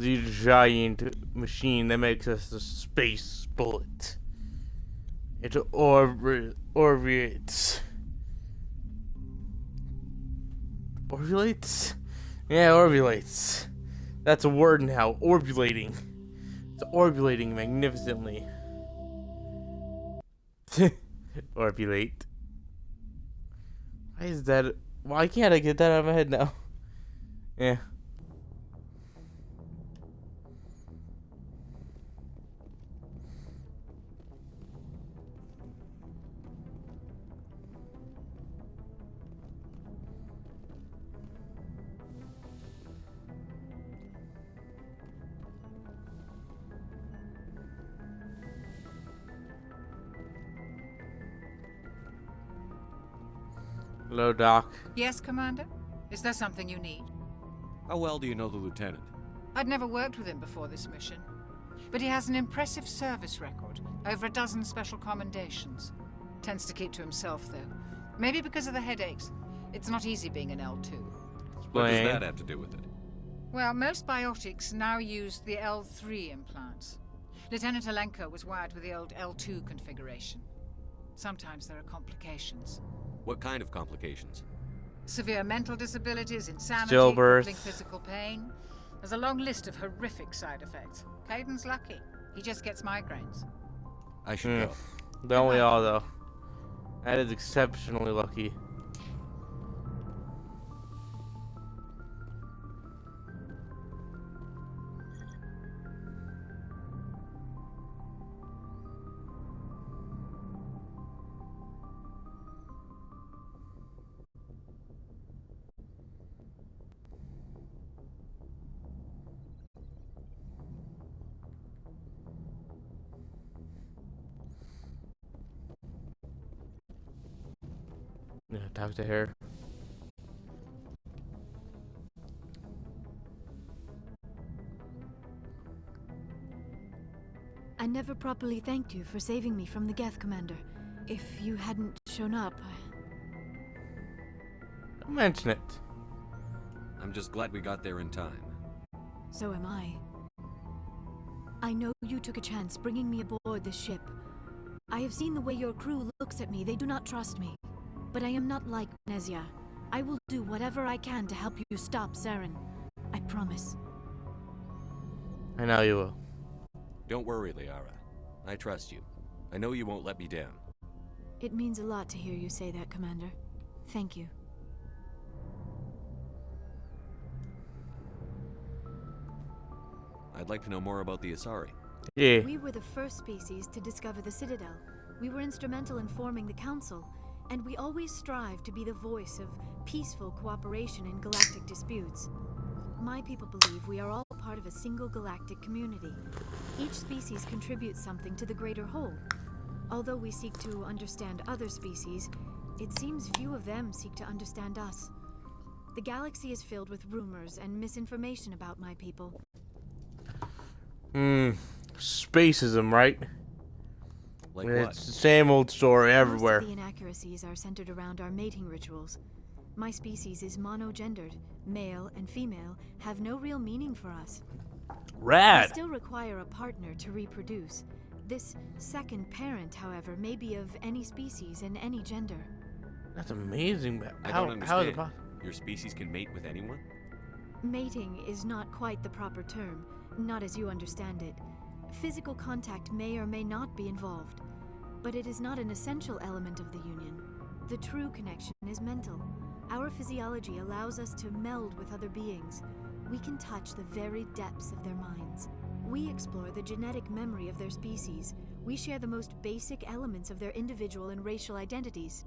the giant machine that makes us the space bullet. It orbits. Orbulates? Yeah, orbulates. That's a word now. Orbulating. It's orbulating magnificently. Orbulate. Why is that? Why can't I get that out of my head now? Yeah. Hello, Doc. Yes, Commander? Is there something you need? How well do you know the lieutenant? I'd never worked with him before this mission. But he has an impressive service record, over a dozen special commendations. Tends to keep to himself, though. Maybe because of the headaches. It's not easy being an L2. What does that have to do with it? Well, most biotics now use the L3 implants. Lieutenant Alenko was wired with the old L2 configuration. Sometimes there are complications. What kind of complications? Severe mental disabilities, insanity, Stillbirth. crippling physical pain. There's a long list of horrific side effects. Caden's lucky. He just gets migraines. I should go. Don't we all, though? That is exceptionally lucky. Yeah, talk to her. I never properly thanked you for saving me from the Geth, Commander. If you hadn't shown up... Don't mention it. I'm just glad we got there in time. So am I. I know you took a chance bringing me aboard this ship. I have seen the way your crew looks at me. They do not trust me. But I am not like Nezia. I will do whatever I can to help you stop Saren. I promise. I know you will. Don't worry, Liara. I trust you. I know you won't let me down. It means a lot to hear you say that, Commander. Thank you. I'd like to know more about the Asari. Yeah. We were the first species to discover the Citadel. We were instrumental in forming the Council, and we always strive to be the voice of peaceful cooperation in galactic disputes. My people believe we are all part of a single galactic community. Each species contributes something to the greater whole. Although we seek to understand other species, it seems few of them seek to understand us. The galaxy is filled with rumors and misinformation about my people. Spacism, right? Like It's what? the same old story everywhere. Most of the inaccuracies are centered around our mating rituals. My species is monogendered. Male and female have no real meaning for us. We Rad. still require a partner to reproduce. This second parent, however, may be of any species and any gender. That's amazing. But I how don't is it understand. possible? Your species can mate with anyone? Mating is not quite the proper term, not as you understand it. Physical contact may or may not be involved, but it is not an essential element of the union. The true connection is mental. Our physiology allows us to meld with other beings. We can touch the very depths of their minds. We explore the genetic memory of their species. We share the most basic elements of their individual and racial identities.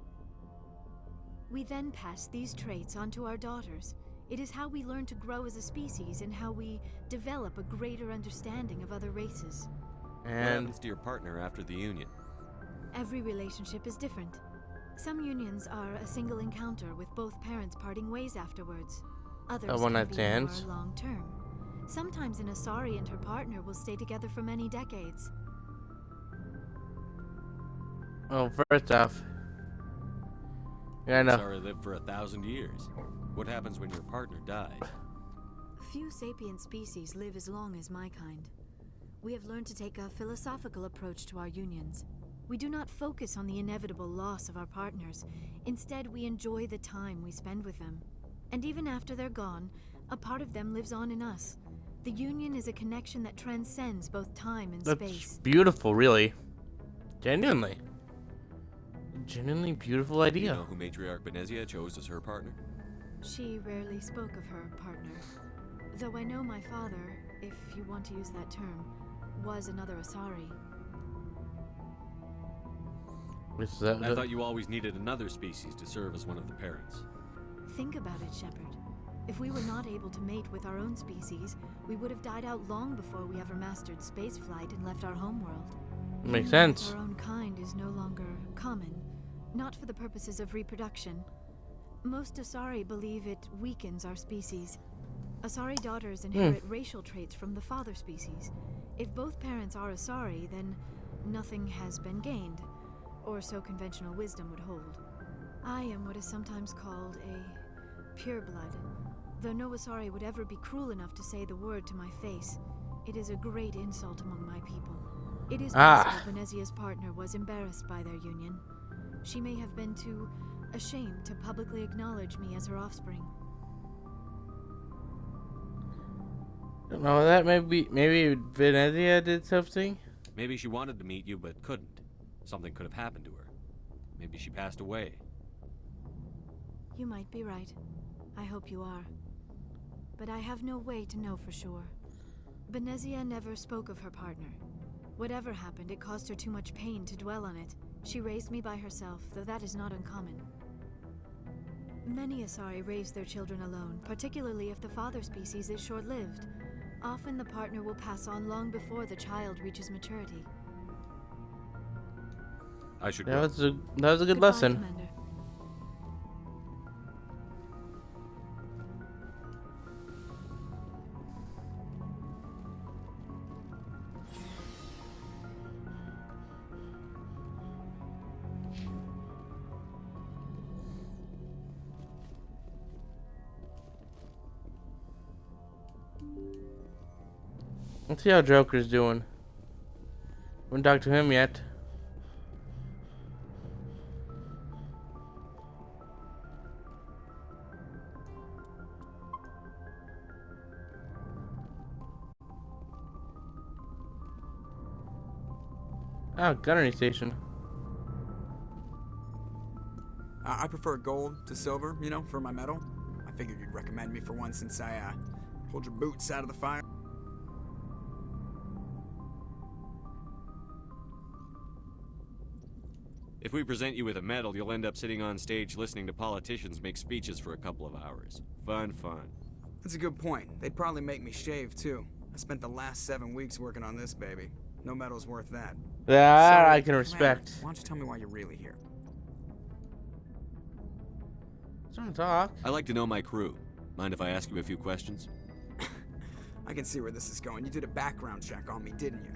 We then pass these traits on to our daughters. It is how we learn to grow as a species and how we develop a greater understanding of other races. What And happens to your partner after the union? Every relationship is different. Some unions are a single encounter with both parents parting ways afterwards. Others one can night be stands. more long-term. Sometimes an Asari and her partner will stay together for many decades. well, first off, yeah, I know. Asari lived for 1,000 years. What happens when your partner dies? Few sapient species live as long as my kind. We have learned to take a philosophical approach to our unions. We do not focus on the inevitable loss of our partners. Instead, we enjoy the time we spend with them. And even after they're gone, a part of them lives on in us. The union is a connection that transcends both time and That's space. beautiful, really. Genuinely. Genuinely beautiful Do you idea. know who Matriarch Benezia chose as her partner? She rarely spoke of her partner. Though I know my father, if you want to use that term, was another Asari. Is that I thought you always needed another species to serve as one of the parents. Think about it, Shepard. If we were not able to mate with our own species, we would have died out long before we ever mastered spaceflight and left our homeworld. Makes Union with sense. Our own kind is no longer common, not for the purposes of reproduction. Most Asari believe it weakens our species. Asari daughters inherit racial traits from the father species. If both parents are Asari, then nothing has been gained, or so conventional wisdom would hold. I am what is sometimes called a pureblood, though no Asari would ever be cruel enough to say the word to my face. It is a great insult among my people. It is possible Benezia's partner was embarrassed by their union. She may have been too ashamed to publicly acknowledge me as her offspring. No, that maybe Venezia did something. Maybe she wanted to meet you but couldn't. Something could have happened to her. Maybe she passed away. You might be right. I hope you are. But I have no way to know for sure. Benezia never spoke of her partner. Whatever happened, it caused her too much pain to dwell on it. She raised me by herself, though that is not uncommon. Many Asari raise their children alone, particularly if the father species is short-lived. Often the partner will pass on long before the child reaches maturity. I should That go. was a good Goodbye, lesson. Commander. Let's see how Joker's doing. Haven't talked to him yet. Oh, gunnery station. I prefer gold to silver, you know, for my medal. I figured you'd recommend me for one since I pulled your boots out of the fire. If we present you with a medal, you'll end up sitting on stage listening to politicians make speeches for a couple of hours. Fun. That's a good point. They'd probably make me shave, too. I spent the last 7 weeks working on this baby. No medal's worth that. That So, I can Commander, respect. why don't you tell me why you're really here? Some talk. I like to know my crew. Mind if I ask you a few questions? I can see where this is going. You did a background check on me, didn't you?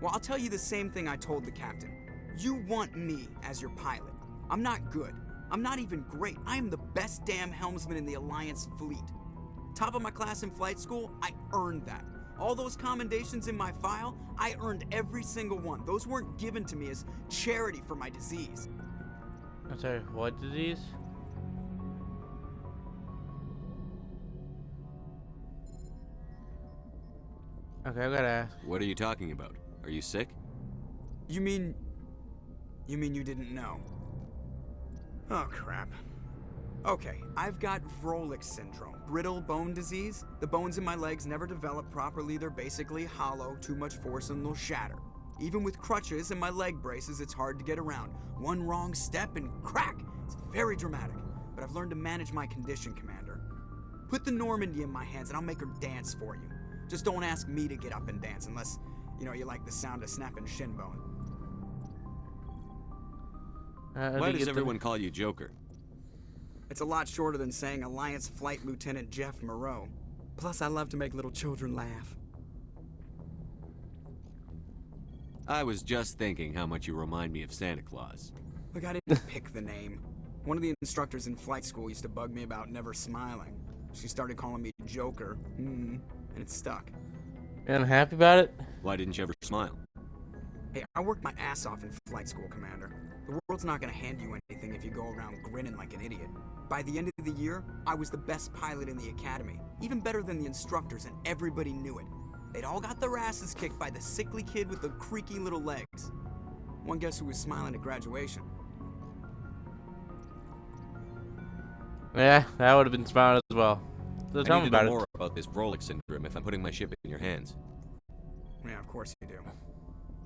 Well, I'll tell you the same thing I told the captain. You want me as your pilot. I'm not good. I'm not even great. I am the best damn helmsman in the Alliance fleet. Top of my class in flight school, I earned that. All those commendations in my file, I earned every single one. Those weren't given to me as charity for my disease. I'm sorry, what disease? Okay, I gotta ask. What are you talking about? Are you sick? You mean you didn't know? Oh, crap. Okay, I've got Vrolik syndrome, brittle bone disease. The bones in my legs never develop properly. They're basically hollow, too much force and they'll shatter. Even with crutches and my leg braces, it's hard to get around. One wrong step and crack! It's very dramatic, but I've learned to manage my condition, Commander. Put the Normandy in my hands and I'll make her dance for you. Just don't ask me to get up and dance unless, you like the sound of snapping shin bone. Why does everyone call you Joker? It's a lot shorter than saying Alliance Flight Lieutenant Jeff Moreau. Plus, I love to make little children laugh. I was just thinking how much you remind me of Santa Claus. Look, I didn't pick the name. One of the instructors in flight school used to bug me about never smiling. She started calling me Joker, and it stuck. You unhappy about it? Why didn't you ever smile? Hey, I worked my ass off in flight school, Commander. The world's not gonna hand you anything if you go around grinning like an idiot. By the end of the year, I was the best pilot in the academy, even better than the instructors, and everybody knew it. They'd all got their asses kicked by the sickly kid with the creaky little legs. One guess who was smiling at graduation? Yeah, that would have been smart as well. So I tell need me to know about more it. about this Vrolik syndrome if I'm putting my ship in your hands. Yeah, of course you do.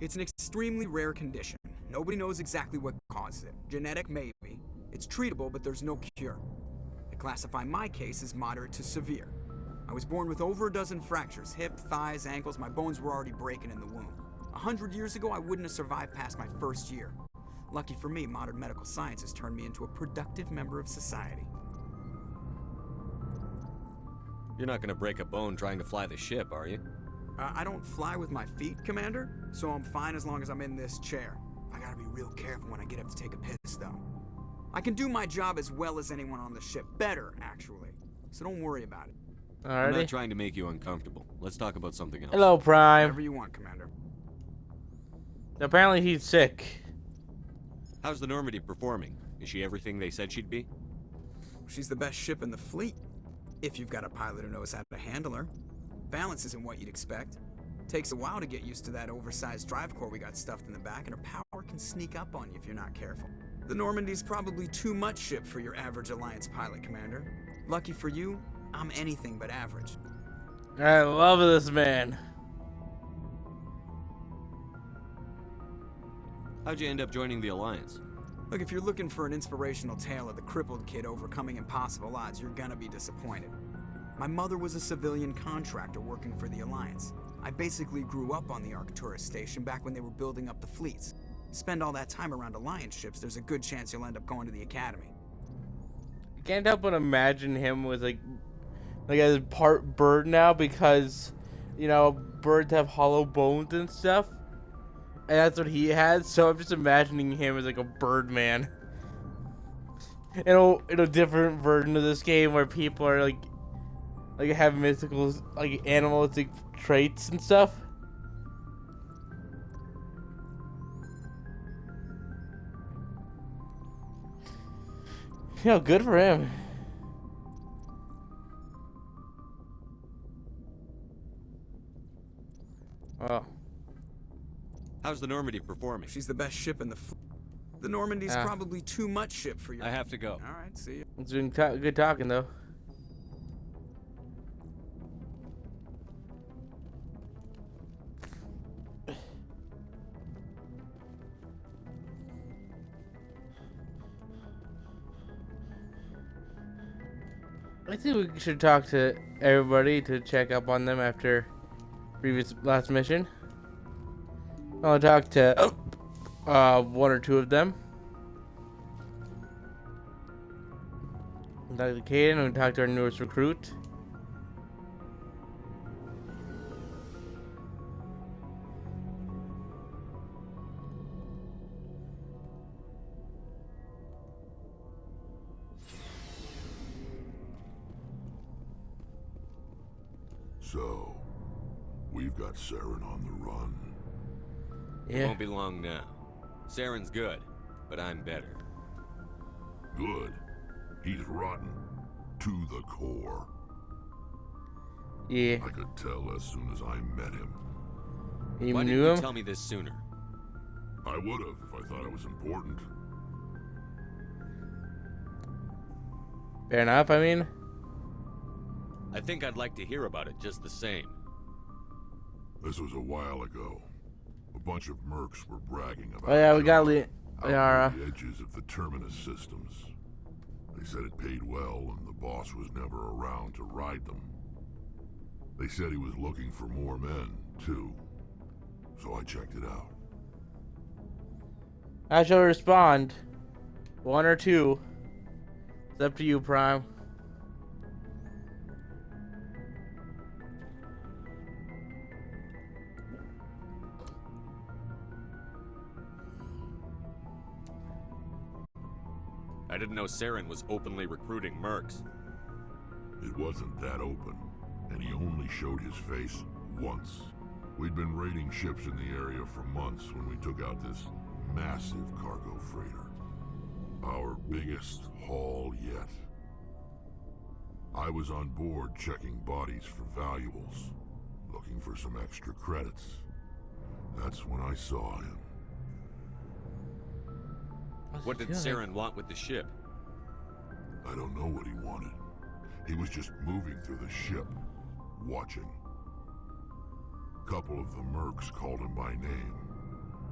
It's an extremely rare condition. Nobody knows exactly what causes it. Genetic, maybe. It's treatable, but there's no cure. They classify my case as moderate to severe. I was born with over a dozen fractures, hip, thighs, ankles. My bones were already breaking in the womb. 100 years ago, I wouldn't have survived past my first year. Lucky for me, modern medical science has turned me into a productive member of society. You're not gonna break a bone trying to fly the ship, are you? I don't fly with my feet, Commander, so I'm fine as long as I'm in this chair. I gotta be real careful when I get up to take a piss, though. I can do my job as well as anyone on the ship. Better, actually. So don't worry about it. I'm not Alrighty. trying to make you uncomfortable. Let's talk about something else. Hello, Prime. Whatever you want, Commander. Apparently he's sick. How's the Normandy performing? Is she everything they said she'd be? She's the best ship in the fleet. If you've got a pilot who knows how to handle her. Balance isn't what you'd expect. Takes a while to get used to that oversized drive core we got stuffed in the back, and her power can sneak up on you if you're not careful. The Normandy's probably too much ship for your average Alliance pilot, Commander. Lucky for you, I'm anything but average. I love this man. How'd you end up joining the Alliance? Look, if you're looking for an inspirational tale of the crippled kid overcoming impossible odds, you're gonna be disappointed. My mother was a civilian contractor working for the Alliance. I basically grew up on the Arcturus station back when they were building up the fleets. Spend all that time around Alliance ships, there's a good chance you'll end up going to the Academy. I can't help but imagine him with like a part bird now because, you know, birds have hollow bones and stuff. And that's what he has, so I'm just imagining him as like a bird man. In a different version of this game where people are like have mythical, like animalistic traits and stuff. You know, good for him. Oh. How's the Normandy performing? She's the best ship in the fleet. The Normandy's Ah. probably too much ship for your... I have to go. Alright, see you. It's been good talking though. I think we should talk to everybody to check up on them after last mission. I'll talk to one or two of them. Talk to Kaden and talk to our newest recruit. So, we've got Saren on the run. It Yeah. won't be long now. Saren's good, but I'm better. Good. He's rotten. To the core. Yeah. I could tell as soon as I met him. You Why knew didn't you him? tell me this sooner? I would've if I thought it was important. Fair enough, I mean. I think I'd like to hear about it just the same. This was a while ago. A bunch of mercs were bragging about Oh yeah, a we got job out Liara. on the edges of the Terminus systems. They said it paid well and the boss was never around to ride them. They said he was looking for more men, too. So I checked it out. I shall respond. One or two. It's up to you, Prime. I didn't know Saren was openly recruiting mercs. It wasn't that open, and he only showed his face once. We'd been raiding ships in the area for months when we took out this massive cargo freighter. Our biggest haul yet. I was on board checking bodies for valuables, looking for some extra credits. That's when I saw him. What did Saren want with the ship? I don't know what he wanted. He was just moving through the ship, watching. Couple of the mercs called him by name,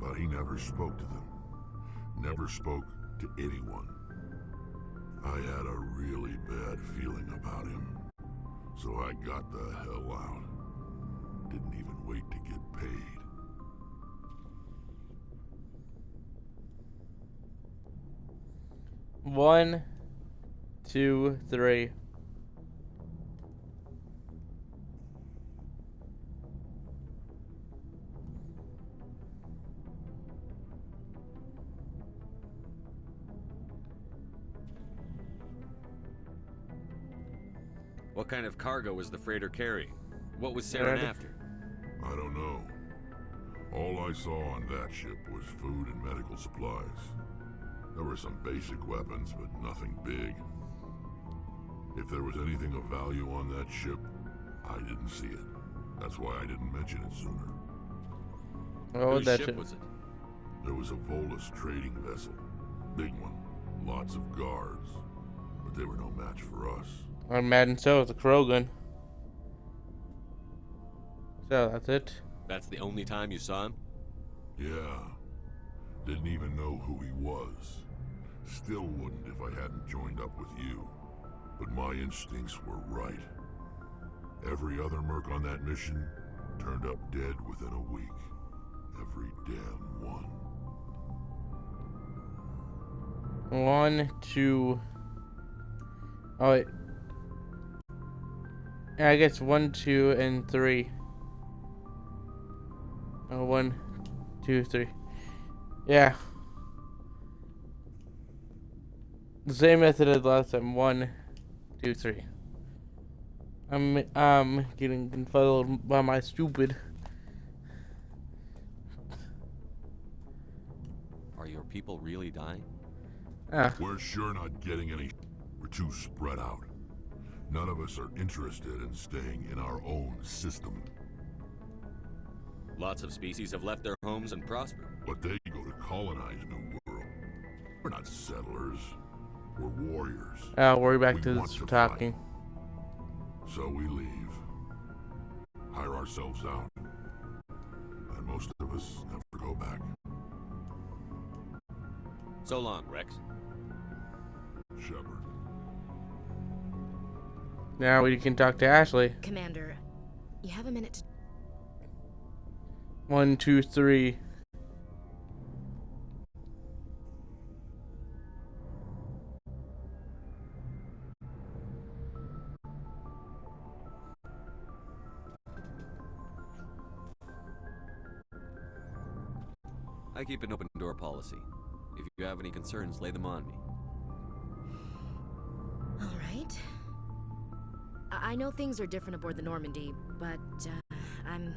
but he never spoke to them. Never spoke to anyone. I had a really bad feeling about him, so I got the hell out. Didn't even wait to get paid. One, two, three. What kind of cargo was the freighter carrying? What was Saren after? I don't know. All I saw on that ship was food and medical supplies. There were some basic weapons, but nothing big. If there was anything of value on that ship, I didn't see it. That's why I didn't mention it sooner. Oh, Whose that ship shit. was it? There was a Volus trading vessel. Big one. Lots of guards. But they were no match for us. I imagine so. It's a Krogan. So that's it. That's the only time you saw him? Yeah. Didn't even know who he was. Still wouldn't if I hadn't joined up with you. But my instincts were right. Every other merc on that mission turned up dead within a week. Every damn one. 1, 2. Oh wait. Yeah, I guess 1, 2, and 3. Oh, 1, 2, 3. Yeah. The same method as last time. 1, 2, 3. I'm getting confuzzled by my stupid. Are your people really dying? Ah. We're sure not getting any. We're too spread out. None of us are interested in staying in our own system. Lots of species have left their homes and prospered. But they go to colonize New World. We're not settlers. We're warriors. I'll worry back We to want this to talking. So we leave. Hire ourselves out. And most of us never go back. So long, Rex. Shepard. Now we can talk to Ashley. Commander, you have a minute to... 1, 2, 3. I keep an open door policy. If you have any concerns, lay them on me. All right. I know things are different aboard the Normandy, but I'm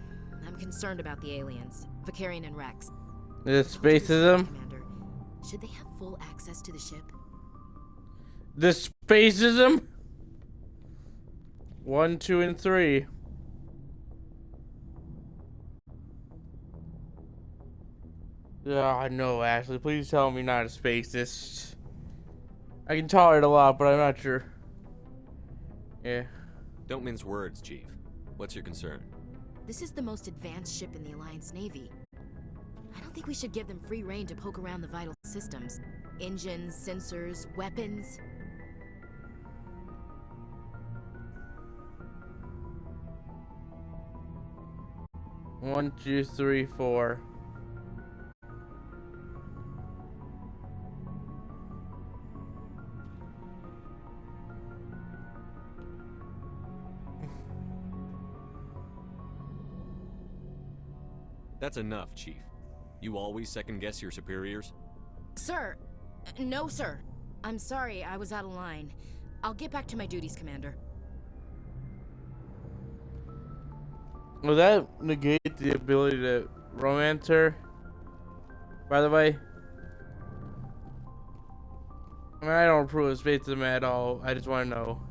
concerned about the aliens, Vakarian and Rex. The spacism. Commander, should they have full access to the ship? The spacism. 1, 2, and 3. No, Ashley. Please tell me not a spacist. I can tolerate a lot, but I'm not sure. Yeah. Don't mince words, Chief. What's your concern? This is the most advanced ship in the Alliance Navy. I don't think we should give them free rein to poke around the vital systems. Engines, sensors, weapons. One, 2, 3, 4. That's enough, Chief. You always second-guess your superiors? Sir! No, sir. I'm sorry, I was out of line. I'll get back to my duties, Commander. Will that negate the ability to romance her? By the way, I mean, I don't approve of Spaceism at all. I just want to know.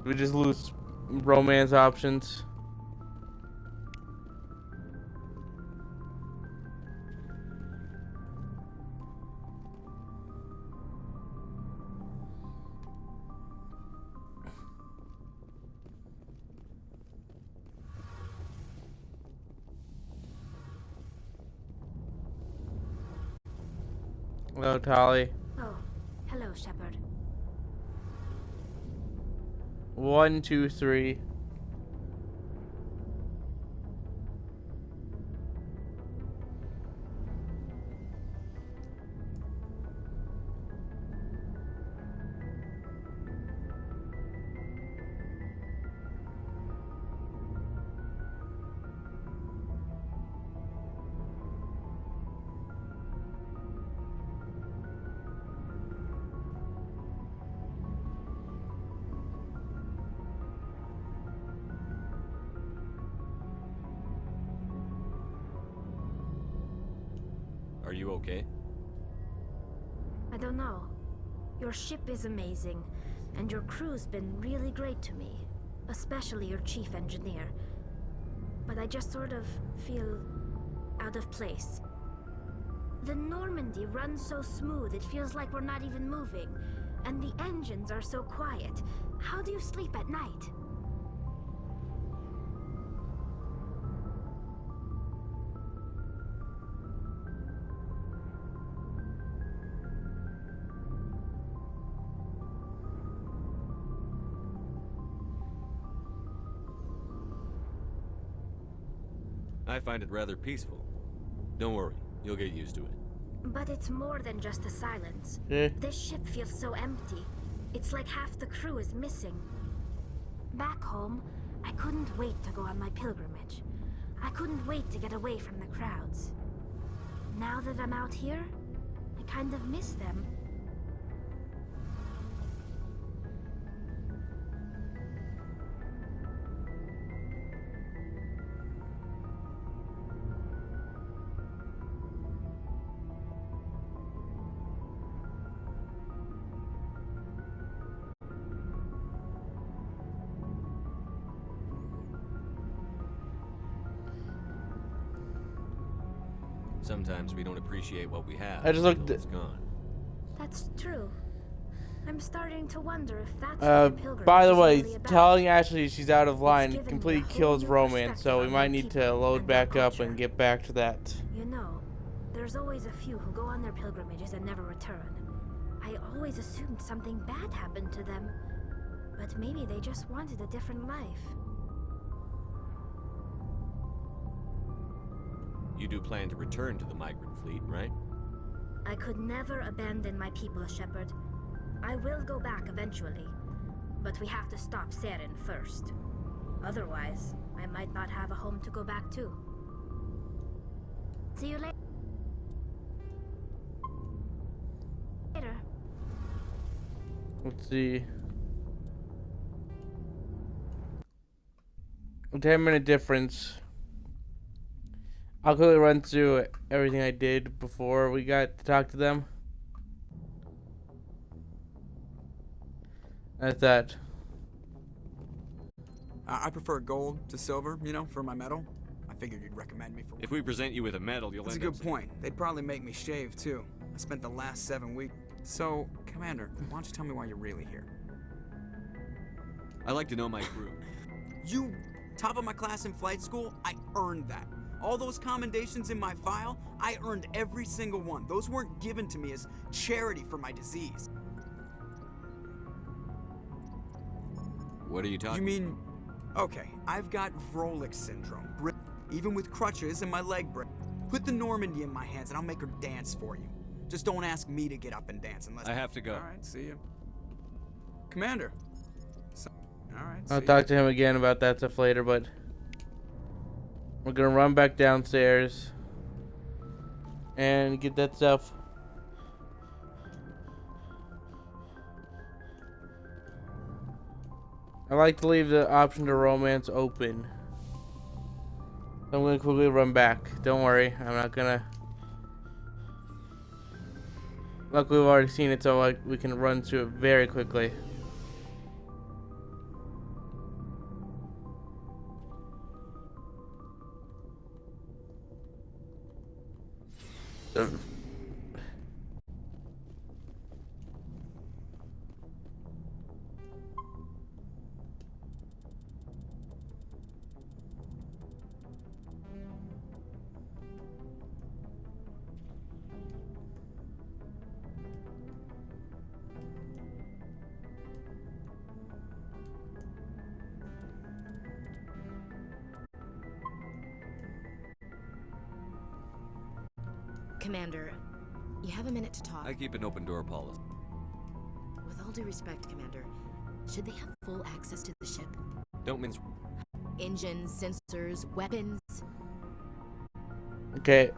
Do we just lose romance options? Hello, Tali. Oh, hello, Shepard. 1, 2, 3. Are you okay? I don't know. Your ship is amazing, and your crew's been really great to me. Especially your chief engineer. But I just sort of feel out of place. The Normandy runs so smooth it feels like we're not even moving. And the engines are so quiet. How do you sleep at night? I find it rather peaceful. Don't worry, you'll get used to it. But it's more than just the silence. Eh. This ship feels so empty. It's like half the crew is missing. Back home, I couldn't wait to go on my pilgrimage. I couldn't wait to get away from the crowds. Now that I'm out here, I kind of miss them. Sometimes we don't appreciate what we have I just looked until at- it's gone. That's true. I'm starting to wonder if that's what the pilgrimage By the is way, really about. telling Ashley she's out of line given me completely a whole kills new romance, so we perspective might on need to people load and their back up culture. and get back to that. You know, there's always a few who go on their pilgrimages and never return. I always assumed something bad happened to them. But maybe they just wanted a different life. You do plan to return to the migrant fleet, right? I could never abandon my people, Shepard. I will go back eventually. But we have to stop Saren first. Otherwise, I might not have a home to go back to. See you later. Let's see. A 10-minute difference. I'll quickly run through everything I did before we got to talk to them. That's that. I prefer gold to silver, you know, for my medal. I figured you'd recommend me for one. If we present you with a medal, you'll That's a end up good point. They'd probably make me shave, too. I spent the last 7 weeks. So, Commander, why don't you tell me why you're really here? I like to know my crew. You, top of my class in flight school, I earned that. All those commendations in my file, I earned every single one. Those weren't given to me as charity for my disease. What are you talking You mean... Okay, I've got Vrolik syndrome. Even with crutches and my leg break. Put the Normandy in my hands and I'll make her dance for you. Just don't ask me to get up and dance unless... I have to go. Alright, see you. Commander. Alright, see I'll ya. talk to him again about that stuff later, but we're gonna run back downstairs and get that stuff. I like to leave the option to romance open. I'm gonna quickly run back. Don't worry, I'm not gonna. Luckily, we've already seen it, so we can run through it very quickly. Commander, you have a minute to talk. I keep an open door policy. With all due respect, Commander, should they have full access to the ship? Don't mince. Engines, sensors, weapons. Okay.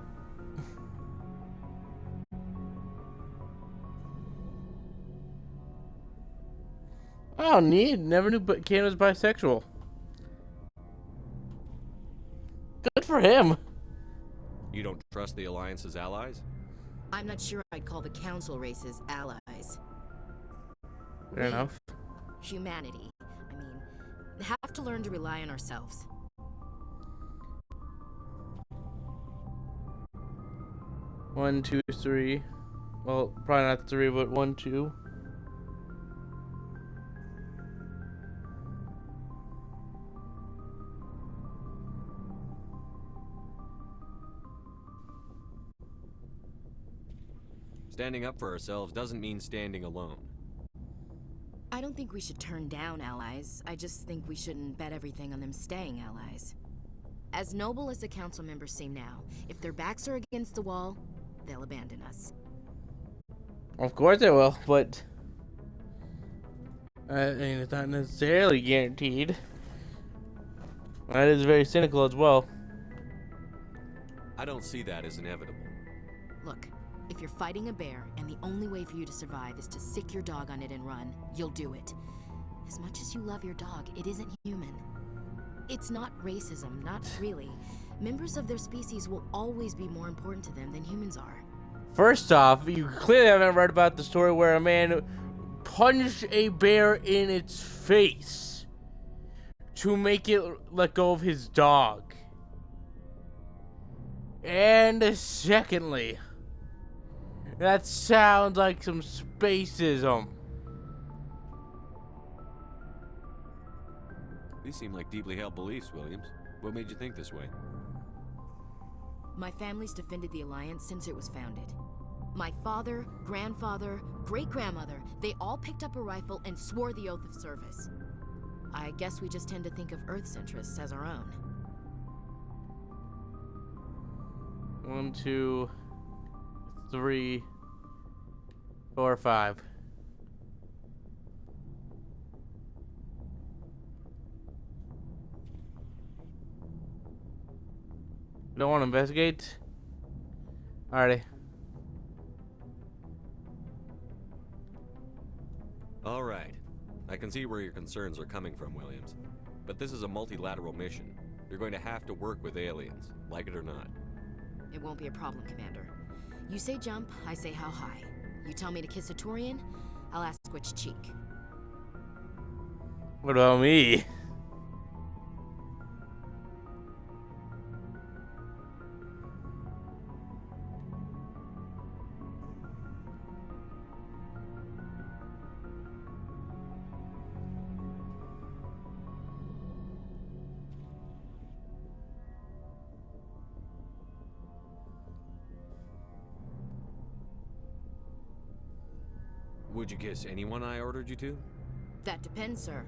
Oh, neat. Never knew Kane was bisexual. Good for him. You don't trust the Alliance's allies? I'm not sure I'd call the Council races allies. Fair enough. Humanity, I mean, have to learn to rely on ourselves. One, two, three. Well, probably not three, but 1, 2. Standing up for ourselves doesn't mean standing alone. I don't think we should turn down allies. I just think we shouldn't bet everything on them staying allies. As noble as the council members seem now, if their backs are against the wall, they'll abandon us. Of course they will, but I mean, it's not necessarily guaranteed. That is very cynical as well. I don't see that as inevitable. Look, if you're fighting a bear and the only way for you to survive is to sick your dog on it and run, you'll do it. As much as you love your dog, it isn't human. It's not racism, not really. Members of their species will always be more important to them than humans are. First off, you clearly haven't read about the story where a man punched a bear in its face to make it let go of his dog. And secondly, that sounds like some spacism. These seem like deeply held beliefs, Williams. What made you think this way? My family's defended the Alliance since it was founded. My father, grandfather, great-grandmother, they all picked up a rifle and swore the oath of service. I guess we just tend to think of Earth's interests as our own. 1, 2, 3, 4, 5. Don't want to investigate? Alrighty. All right. I can see where your concerns are coming from, Williams. But this is a multilateral mission. You're going to have to work with aliens, like it or not. It won't be a problem, Commander. You say jump, I say how high. You tell me to kiss a Turian, I'll ask which cheek. What about me? Would you kiss anyone I ordered you to? That depends, sir.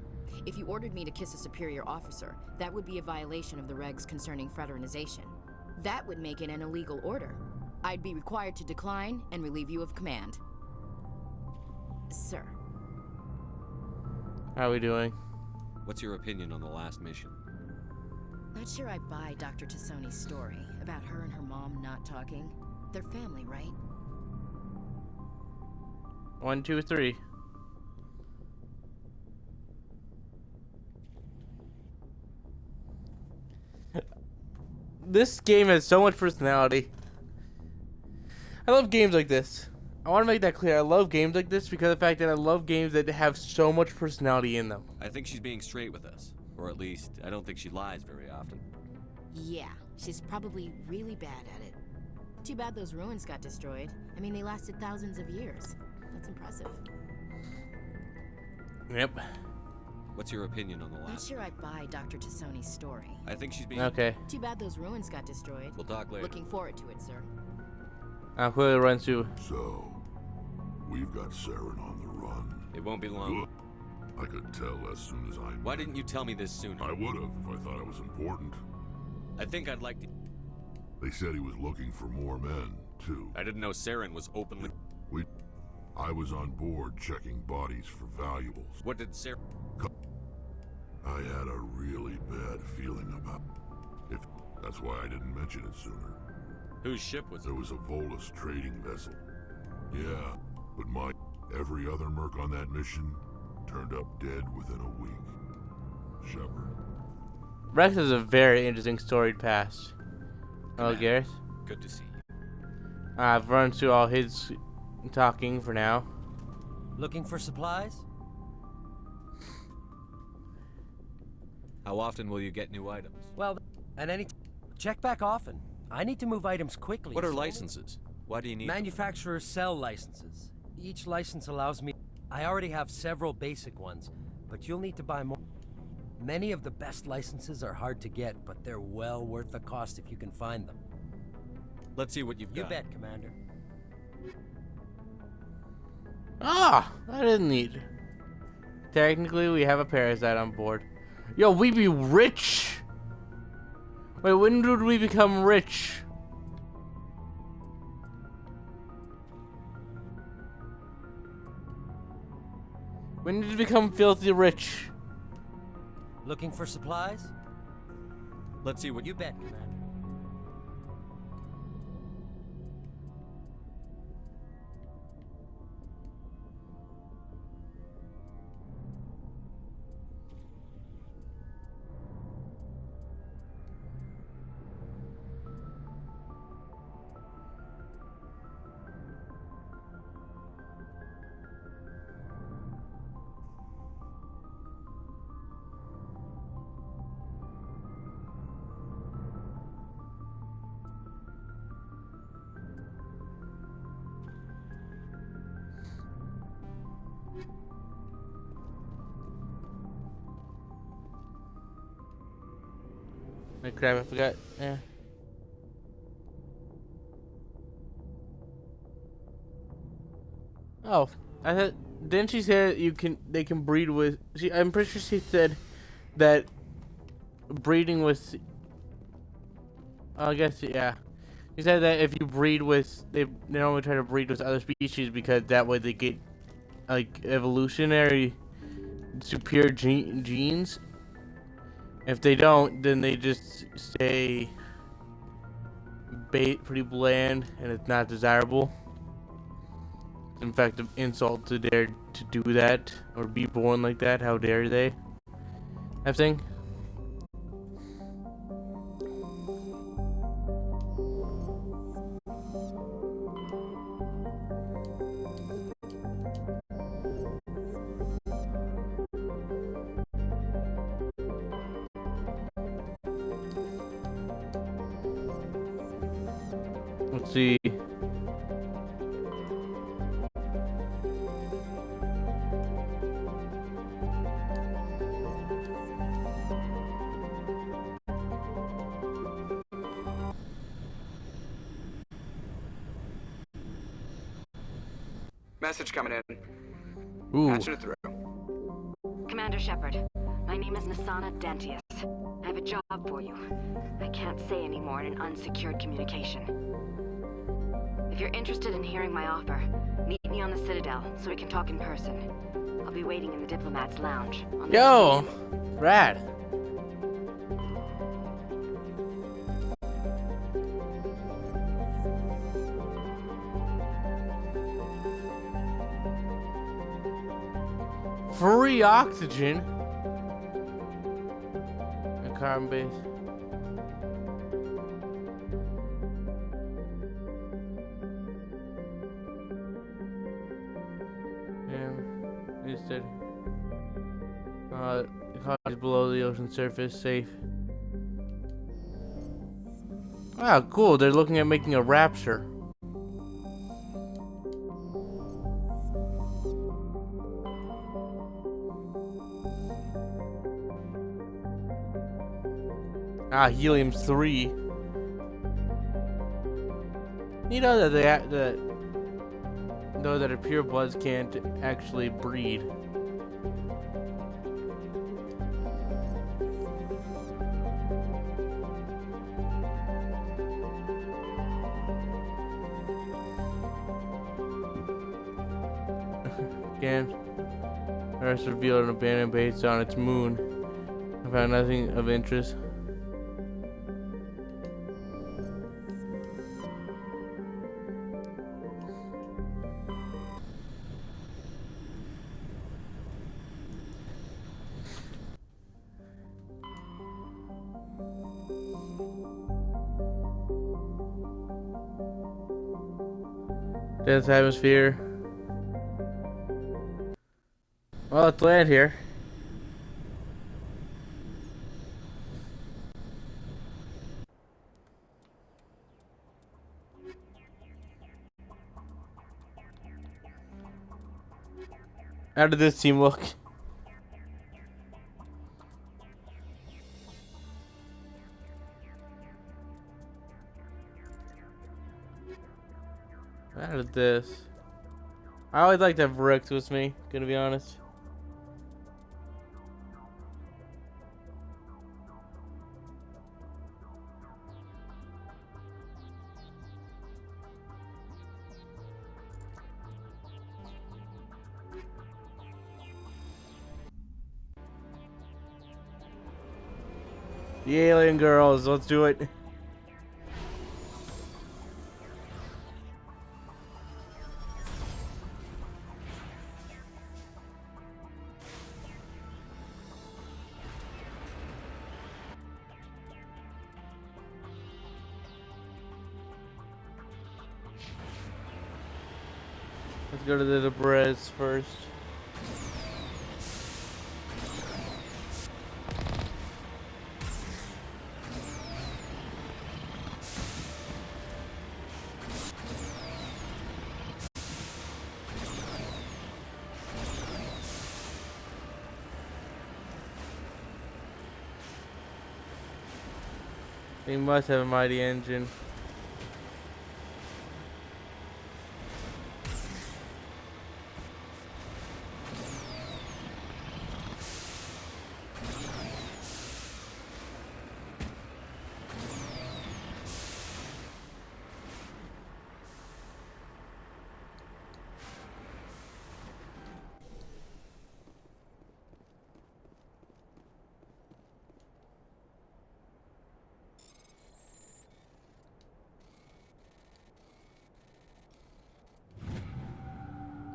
If you ordered me to kiss a superior officer, that would be a violation of the regs concerning fraternization. That would make it an illegal order. I'd be required to decline and relieve you of command. Sir. How are we doing? What's your opinion on the last mission? Not sure I buy Dr. Tassoni's story about her and her mom not talking. They're family, right? 1, 2, 3. this game has so much personality. I love games like this. I want to make that clear. I love games like this because of the fact that I love games that have so much personality in them. I think she's being straight with us. Or at least, I don't think she lies very often. Yeah, she's probably really bad at it. Too bad those ruins got destroyed. I mean, they lasted thousands of years. That's impressive. Yep. What's your opinion on the Not last? sure I'd buy Dr. Tassoni's story. I think she's being... Okay. Too bad those ruins got destroyed. We'll talk later. Looking forward to it, sir. I'll quickly run through. So, we've got Saren on the run. It won't be long. I could tell as soon as I knew. Why didn't you tell me this sooner? I would have if I thought it was important. I think I'd like to... They said he was looking for more men, too. I didn't know Saren was openly... I was on board checking bodies for valuables. What did Saren... I had a really bad feeling about it. That's why I didn't mention it sooner. Whose ship was it? There was a Volus trading vessel. Yeah, but every other merc on that mission turned up dead within a week. Shepard. Rex has a very interesting storied past. Oh, Gareth? Good to see you. I've run through all his talking for now. Looking for supplies? How often will you get new items? Well, at any check back often. I need to move items quickly. What are licenses? Why do you need them? Manufacturers sell licenses. Each license allows me... I already have several basic ones, but you'll need to buy more. Many of the best licenses are hard to get, but they're well worth the cost if you can find them. Let's see what you've got. You bet, Commander. Ah, that is neat. Technically, we have a parasite on board. Yo, we be rich. Wait, when did we become rich? When did we become filthy rich? Looking for supplies? Let's see what You bet, Commander. Oh, crap, I forgot. Yeah. Oh, I thought. Didn't she say they can breed with? I'm pretty sure she said that breeding with. I guess yeah. She said that if you breed with, they normally try to breed with other species because that way they get like evolutionary superior genes. If they don't, then they just stay pretty bland and it's not desirable. It's in fact an insult to dare to do that or be born like that. How dare they? That thing. Let's see. Message coming in. Ooh. Patching it through. Commander Shepard, my name is Nasana Dantius. I have a job for you. I can't say any more in an unsecured communication. If you're interested in hearing my offer, meet me on the Citadel so we can talk in person. I'll be waiting in the Diplomat's Lounge. On the Yo, rad. Free oxygen. And carbon base. Instead, the colony below the ocean surface, safe. Ah, cool. They're looking at making a rapture. Ah, helium-3. You know that that pure bloods can't actually breed. Again, Earth revealed an abandoned base on its moon. I found nothing of interest. Dense atmosphere. Well, let's land here. How did this team look? How did this? I always like to have Rex with me, gonna be honest. The alien girls, let's do it. Let's go to the Debris first. They must have a mighty engine.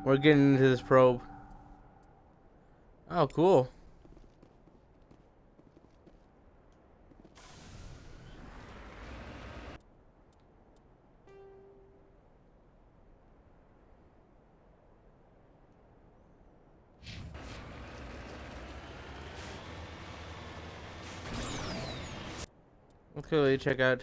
We're getting into this probe. Oh, cool. Let's go check out.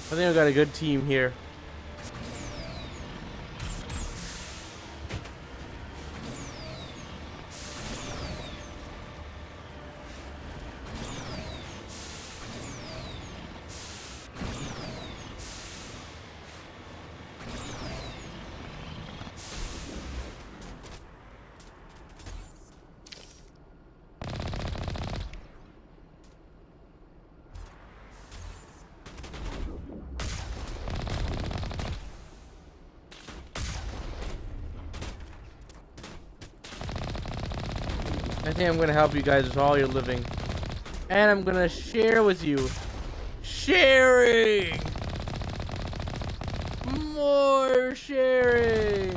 I think we got a good team here. I think I'm gonna help you guys with all your living. And I'm gonna share with you. Sharing! More sharing!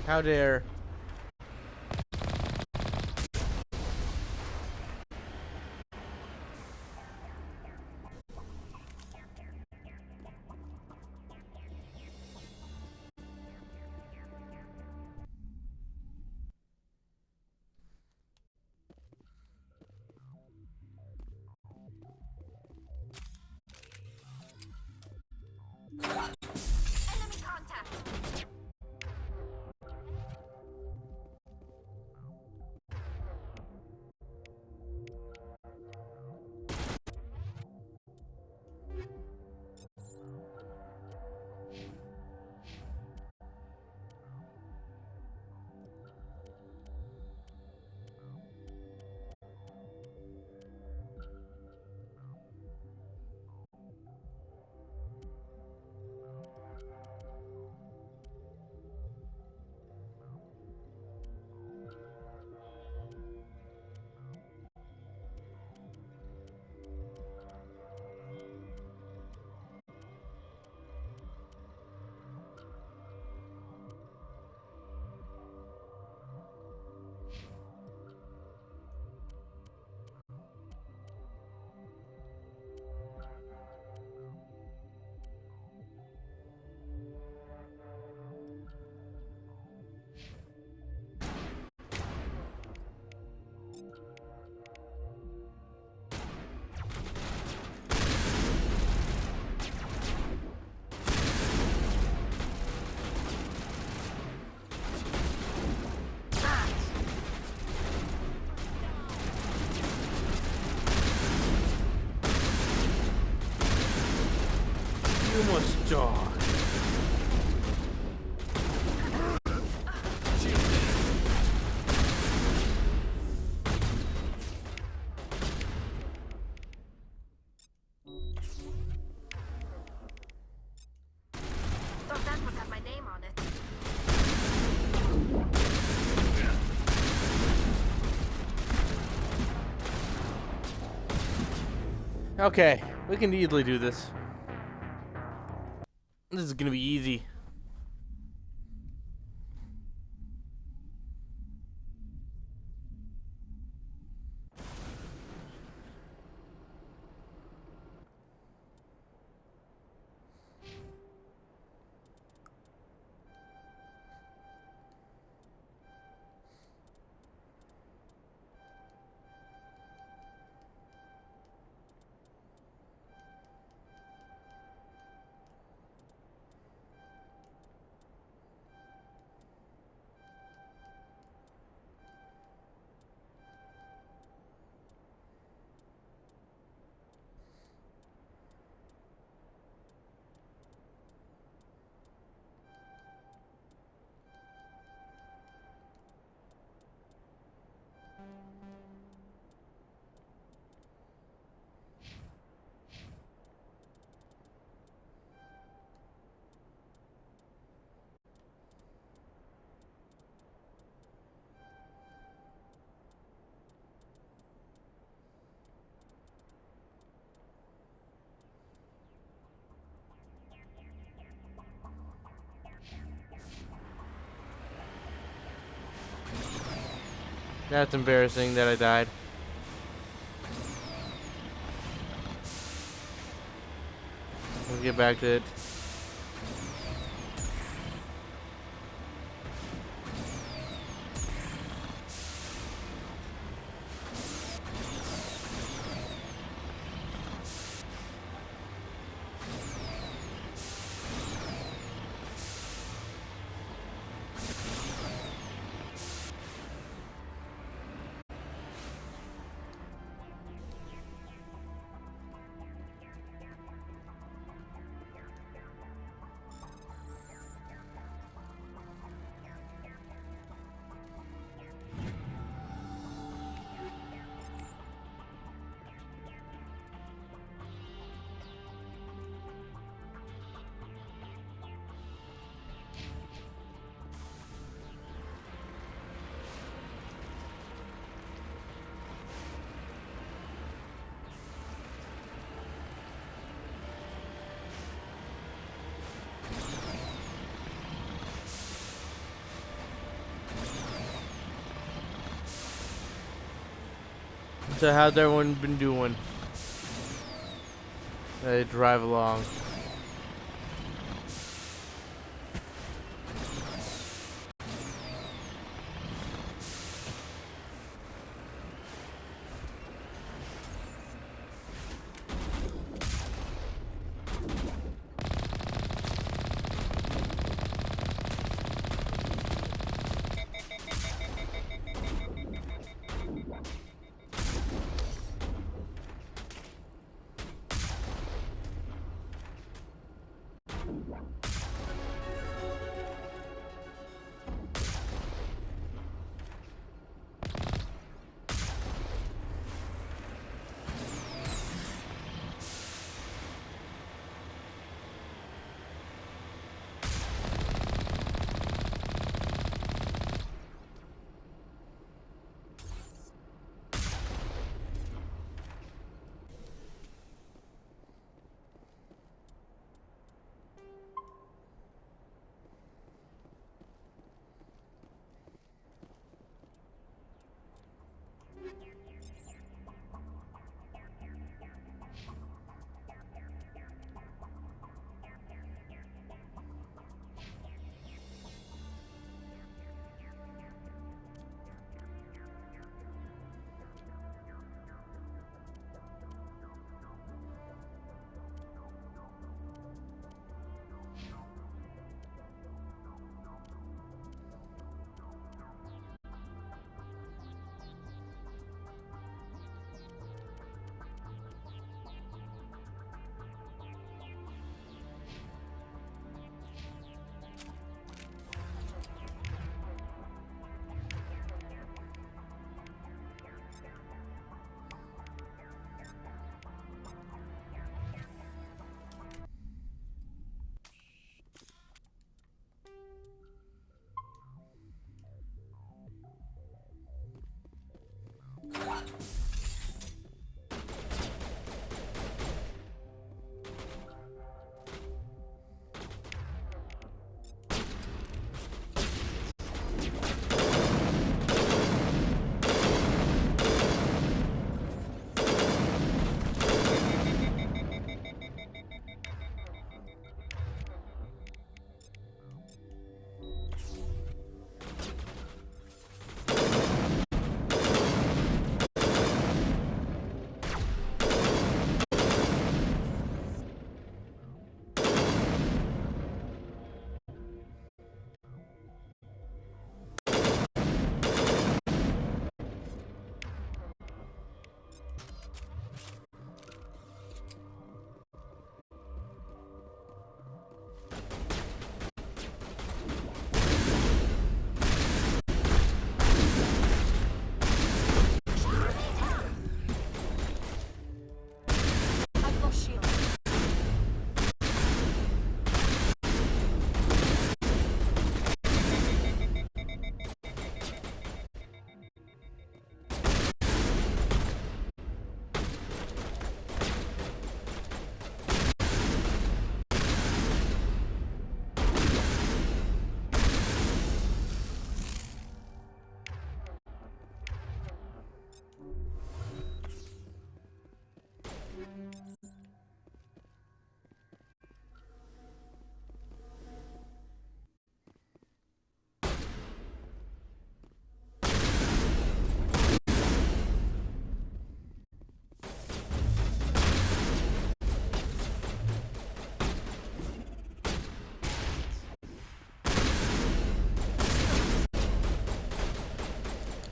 How dare. You must die. Thought that would have my name on it. Okay, we can easily do this. This is gonna be easy. That's embarrassing that I died. Let's get back to it. So how's everyone been doing? They drive along.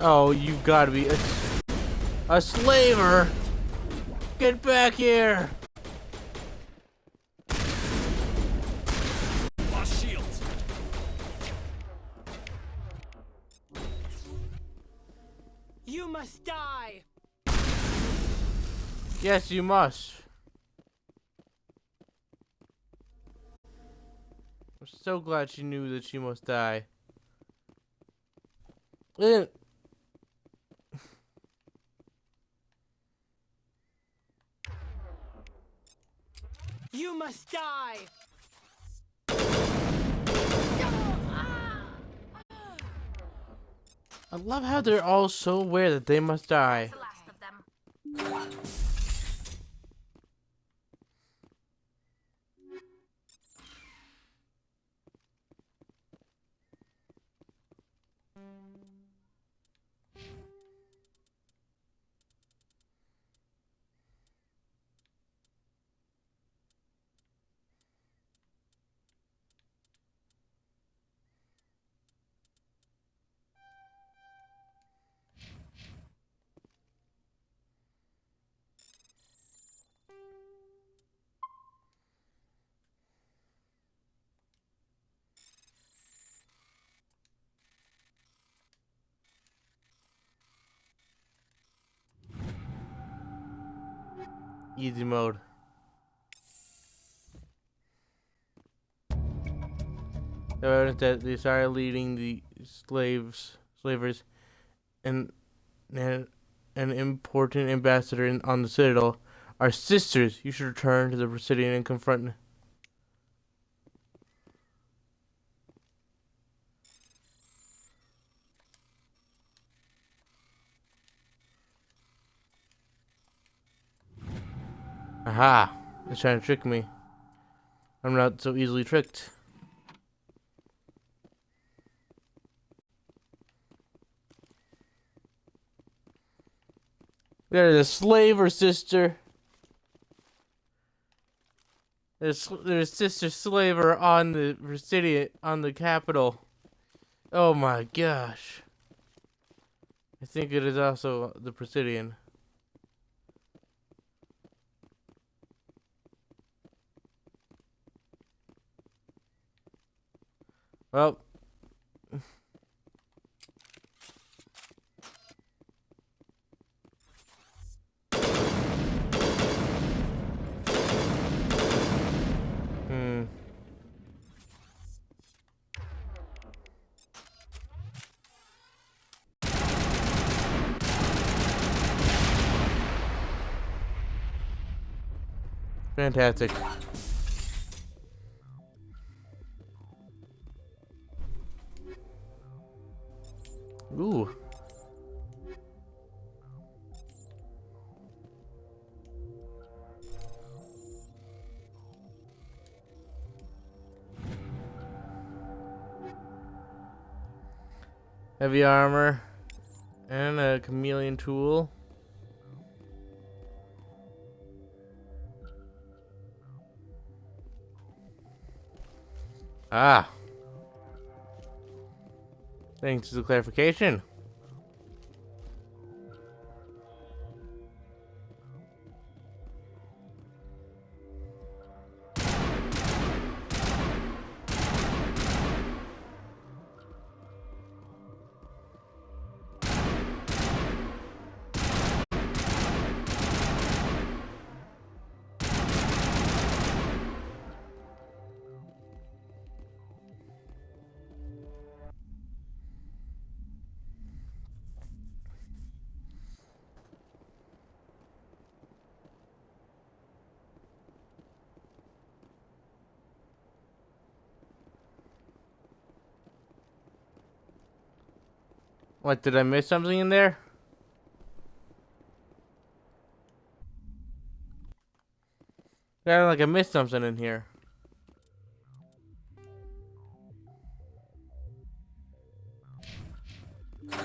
Oh, you gotta be a slaver! Get back here! Lost shields. You must die. Yes, you must. I'm so glad she knew that she must die. Eh. You must die. I love how they're all so aware that they must die. The last of them. Easy mode. The evidence that they started leading the slavers, and an important ambassador on the Citadel are sisters. You should return to the Presidium and confront. Aha! They're trying to trick me. I'm not so easily tricked. There's a slaver sister. There's sister slaver on the Presidium, on the Capitol. Oh my gosh. I think it is also the Presidium. Well. Fantastic. Ooh. Heavy armor and a chameleon tool. Ah. Thanks for the clarification. What, did I miss something in there? Yeah, like I missed something in here. Maybe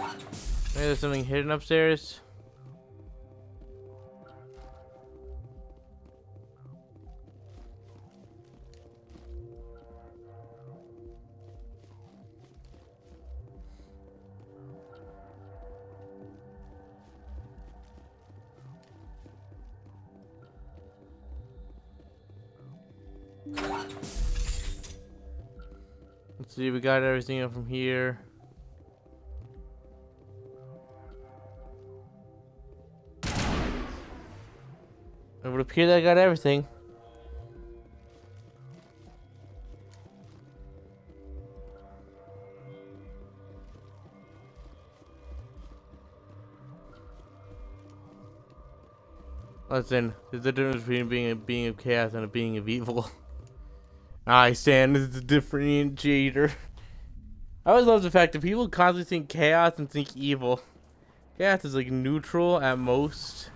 there's something hidden upstairs. Let's see, we got everything up from here. It would appear that I got everything. Listen, there's a difference between being a being of chaos and a being of evil. I stand as the differentiator. I always love the fact that people constantly think chaos and think evil. Chaos is like neutral at most.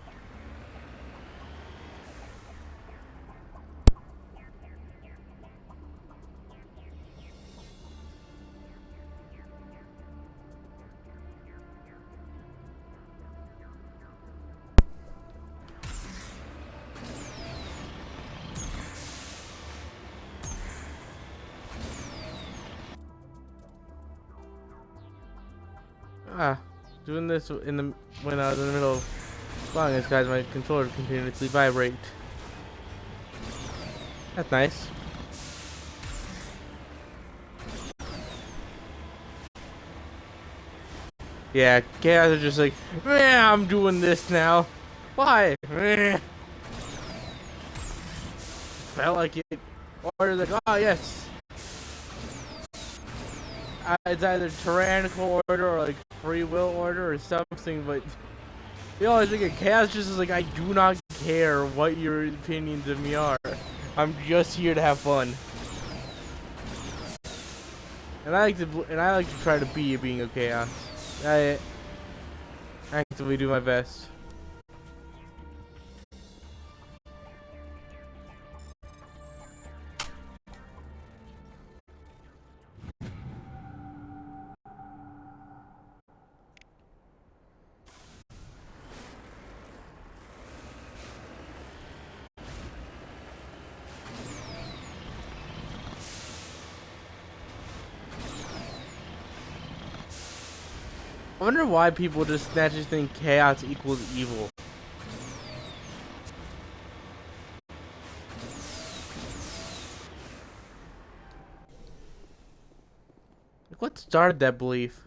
Doing this when I was in the middle of flying this guys, my controller continuously vibrate. That's nice. Yeah, chaos are just like, yeah, I'm doing this now. Why? Felt like it. Or like, oh yes. It's either tyrannical order or like free will order or something, but you know, I think a chaos just is like, I do not care what your opinions of me are. I'm just here to have fun. And I like to try to be a being of chaos. I actively do my best. I wonder why people just naturally think chaos equals evil. Like, what started that belief?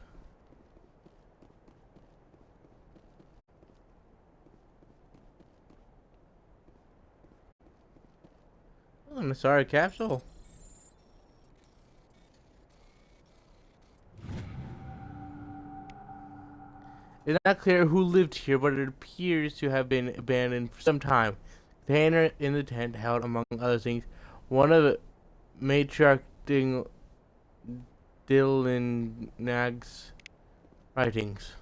Oh, an Asari capsule. It's not clear who lived here, but it appears to have been abandoned for some time. The container in the tent held, among other things, one of Matriarch Dillingnag's writings.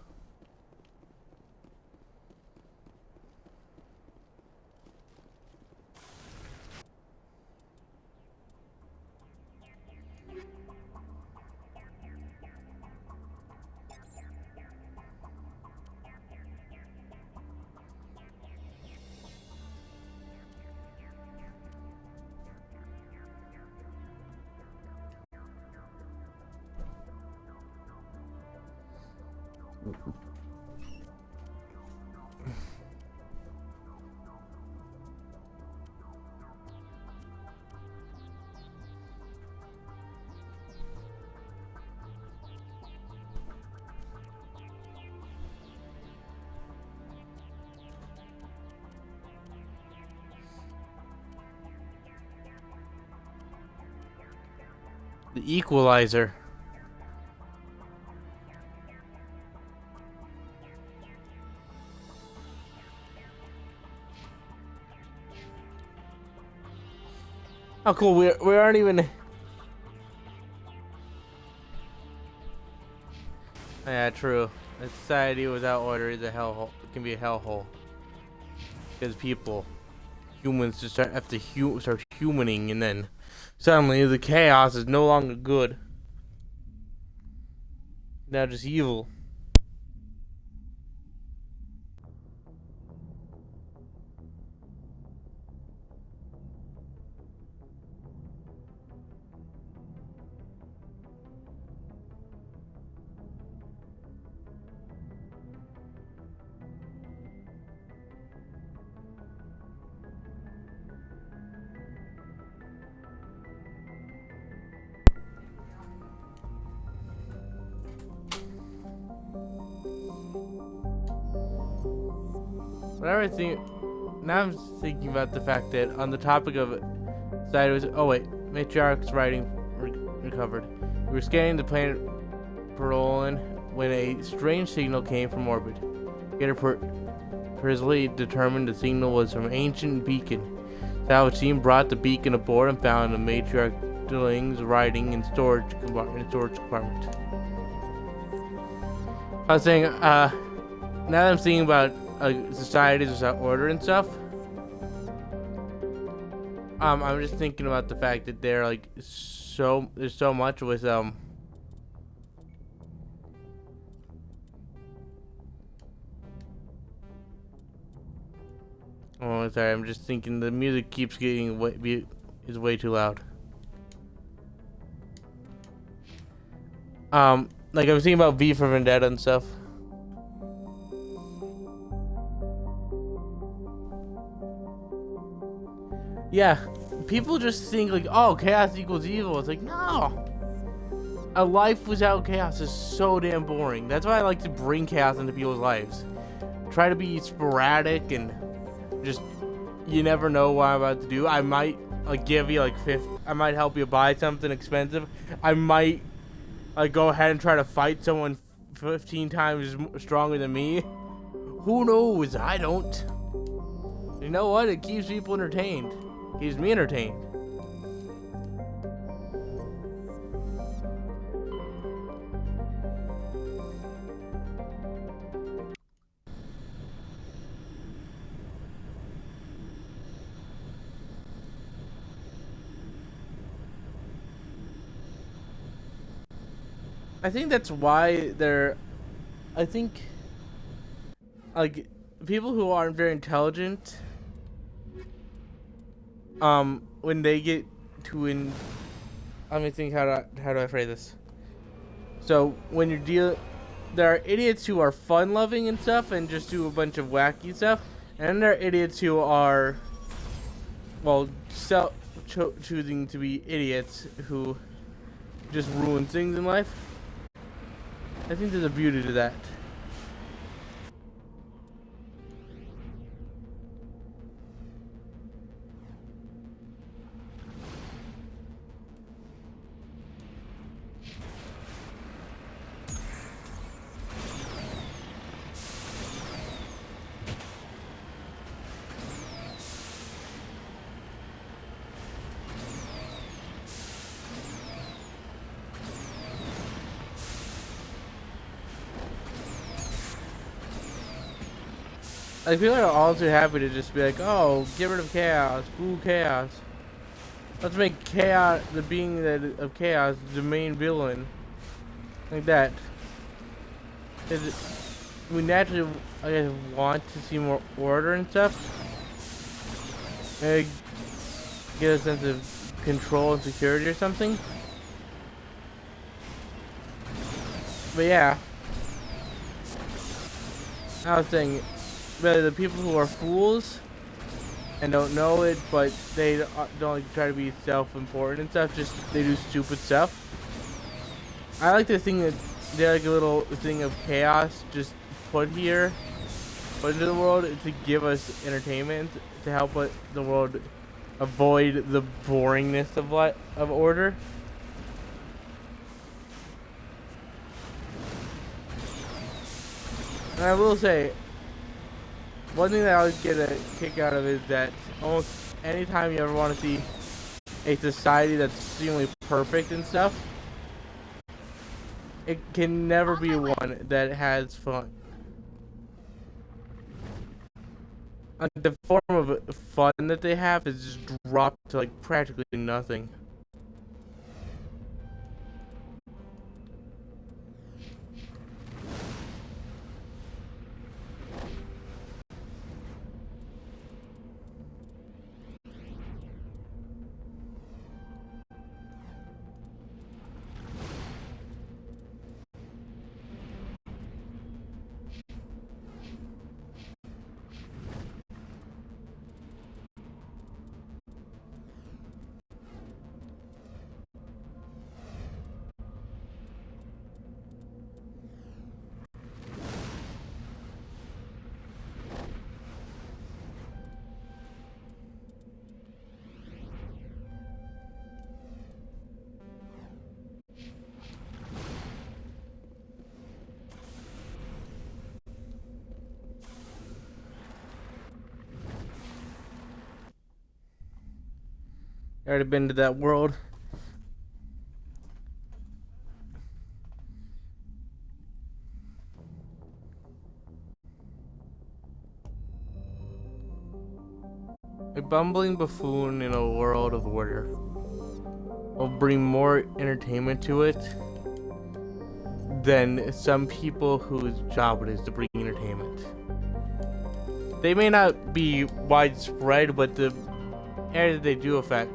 The Equalizer. Oh, cool. We aren't even. Yeah, true. A society without order is a hellhole. It can be a hellhole because humans just have to start humaning, and then suddenly the chaos is no longer good. Now just evil. whenever I think, now I'm thinking about the fact that on the topic of side was, oh wait, Matriarch's writing recovered. We were scanning the planet Perolin when a strange signal came from orbit. Gator Prisley determined the signal was from an ancient beacon. Salvage team brought the beacon aboard and found the Matriarch Dilling's writing in storage compartment. I was saying, now that I'm thinking about societies without order and stuff, I'm just thinking about the fact that they're like there's so much with oh sorry, I'm just thinking the music keeps getting is way too loud. Like I was thinking about V for Vendetta and stuff. Yeah, people just think like, oh, chaos equals evil. It's like, no. A life without chaos is so damn boring. That's why I like to bring chaos into people's lives. Try to be sporadic and just, you never know what I'm about to do. I might like give you like I might help you buy something expensive. I might like go ahead and try to fight someone 15 times stronger than me. Who knows? I don't. You know what? It keeps people entertained. Keeps me entertained. I think that's why I think like people who aren't very intelligent, when they get to let me think, how do I phrase this? So when you're there are idiots who are fun loving and stuff and just do a bunch of wacky stuff, and then there are idiots who are, well, choosing to be idiots who just ruin things in life. I think there's a beauty to that. Like, people are all too happy to just be like, oh, get rid of chaos, boo chaos. Let's make chaos, the being of chaos, the main villain. Like that. We naturally, I guess, want to see more order and stuff. Maybe get a sense of control and security or something. But yeah. I was saying, but the people who are fools and don't know it, but they don't like try to be self-important and stuff, just they do stupid stuff. I like to think that they're like a little thing of chaos just put into the world to give us entertainment, to help the world avoid the boringness of order. And I will say, one thing that I always get a kick out of is that almost anytime you ever want to see a society that's seemingly perfect and stuff, it can never be one that has fun. The form of fun that they have is just dropped to like practically nothing. Already been to that world. A bumbling buffoon in a world of order will bring more entertainment to it than some people whose job it is to bring entertainment. They may not be widespread, but the areas they do affect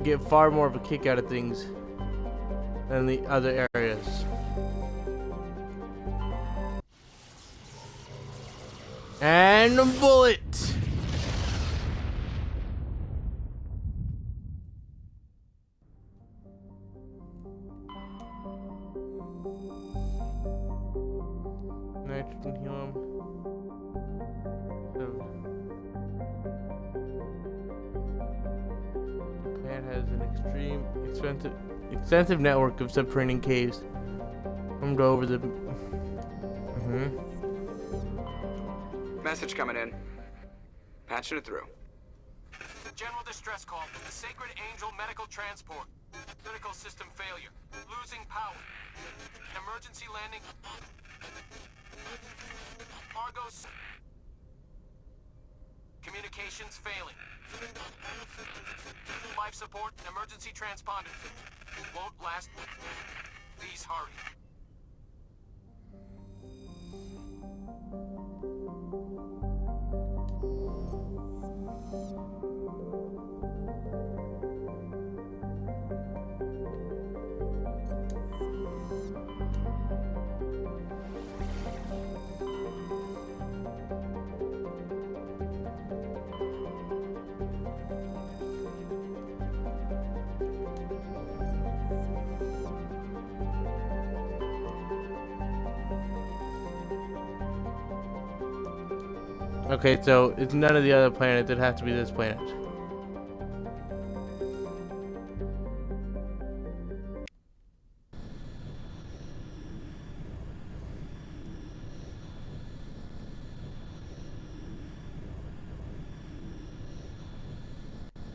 get far more of a kick out of things than the other areas. And a bullet! Nitrogen helium. Japan has an extensive network of subterranean caves. I'm gonna go over the. Message coming in. Patching it through. General distress call. The Sacred Angel medical transport. Critical system failure. Losing power. Emergency landing. Argos. Communications failing. Life support and emergency transponder. Won't last. Please hurry. Okay, so it's none of the other planets. It has to be this planet.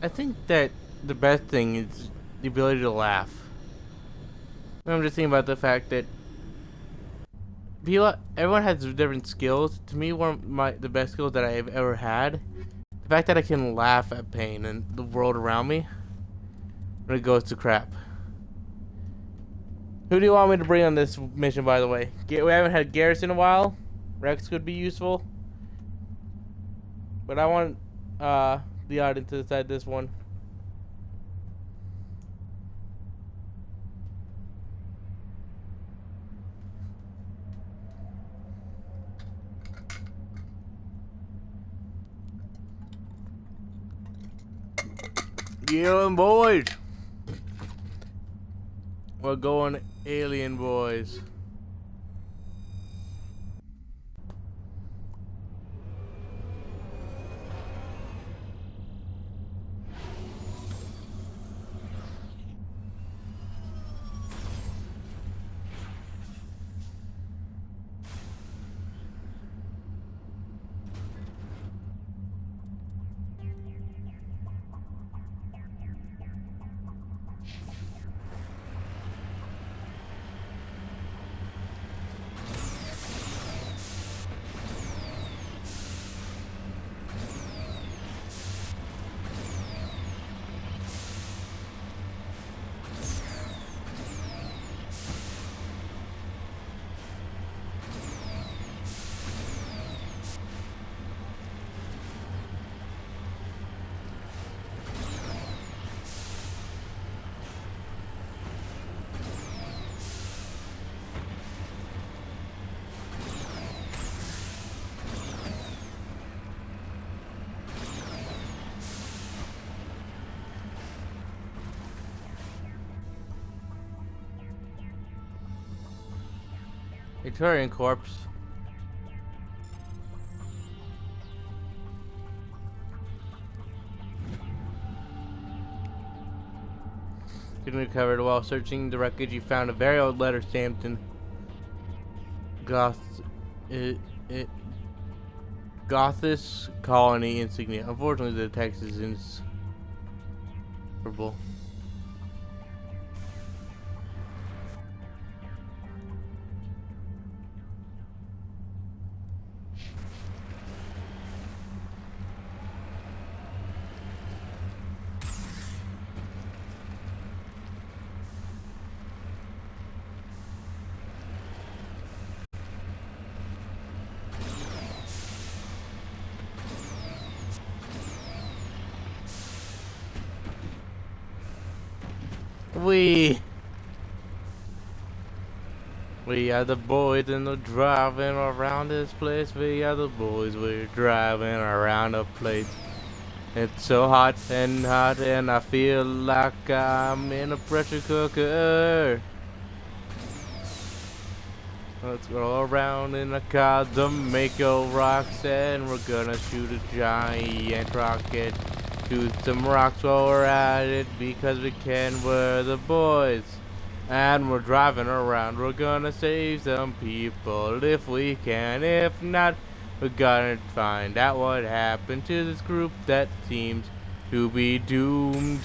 I think that the best thing is the ability to laugh. I'm just thinking about the fact that everyone has different skills. To me, one of the best skills that I've ever had, the fact that I can laugh at pain and the world around me when it goes to crap. Who do you want me to bring on this mission, by the way? We haven't had Garrus in a while. Rex could be useful. But I want the audience to decide this one. Alien boys. We're going alien boys. A Turian corpse. Getting recovered while searching the wreckage, you found a very old letter stamped in Gothis colony insignia. Unfortunately, the text is Horrible. We are the boys and we're driving around this place. We are the boys, we're driving around the place. It's so hot and I feel like I'm in a pressure cooker. Let's go around in a car, the Mako rocks, and we're gonna shoot a giant rocket. Shoot some rocks while we're at it, because we can, we're the boys. And we're driving around, we're gonna save some people if we can. If not, we're gonna find out what happened to this group that seems to be doomed.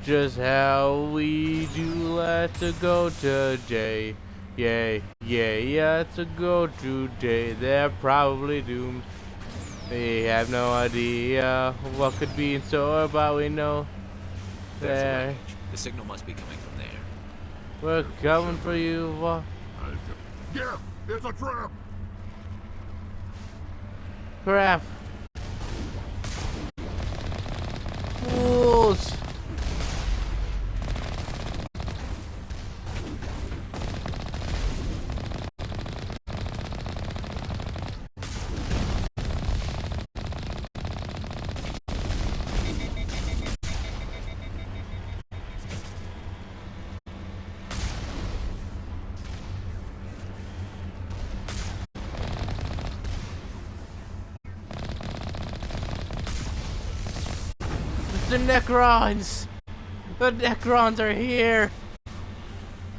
Just how we do, let's go today. Yay, let's go today. They're probably doomed. They have no idea what could be in store, but we know there. The signal must be coming from there. We're coming for you. Yeah, it's a trap. Crap. Fools. The Necrons! The Necrons are here!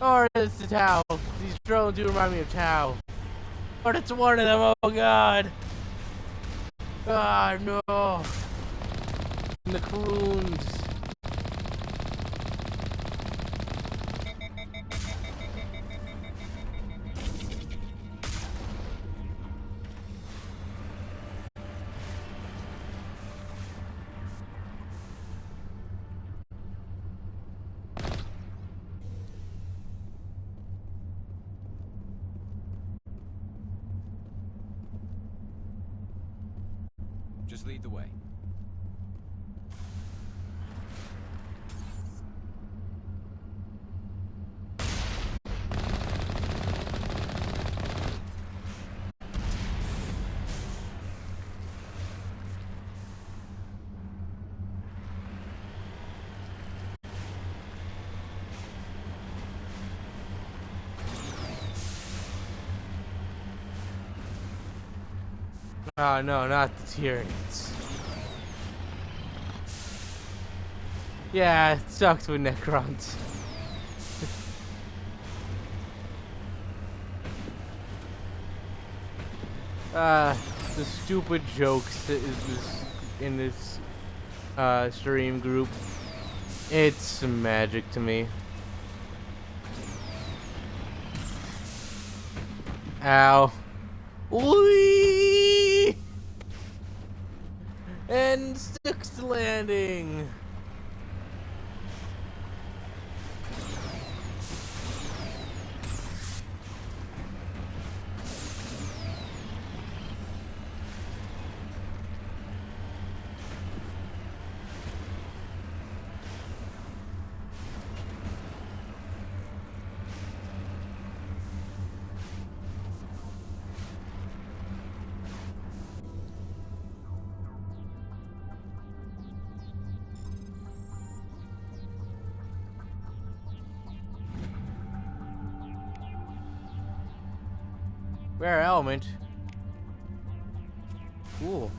Or it's the Tau. These drones do remind me of Tau. Or it's one of them, oh god! Ah, no! The Croons. Just lead the way. Oh no, not the Tyranids. Yeah, it sucks with Necrons. The stupid jokes in this stream group. It's magic to me. Ow. Whee! And sixth landing. Rare element. Cool.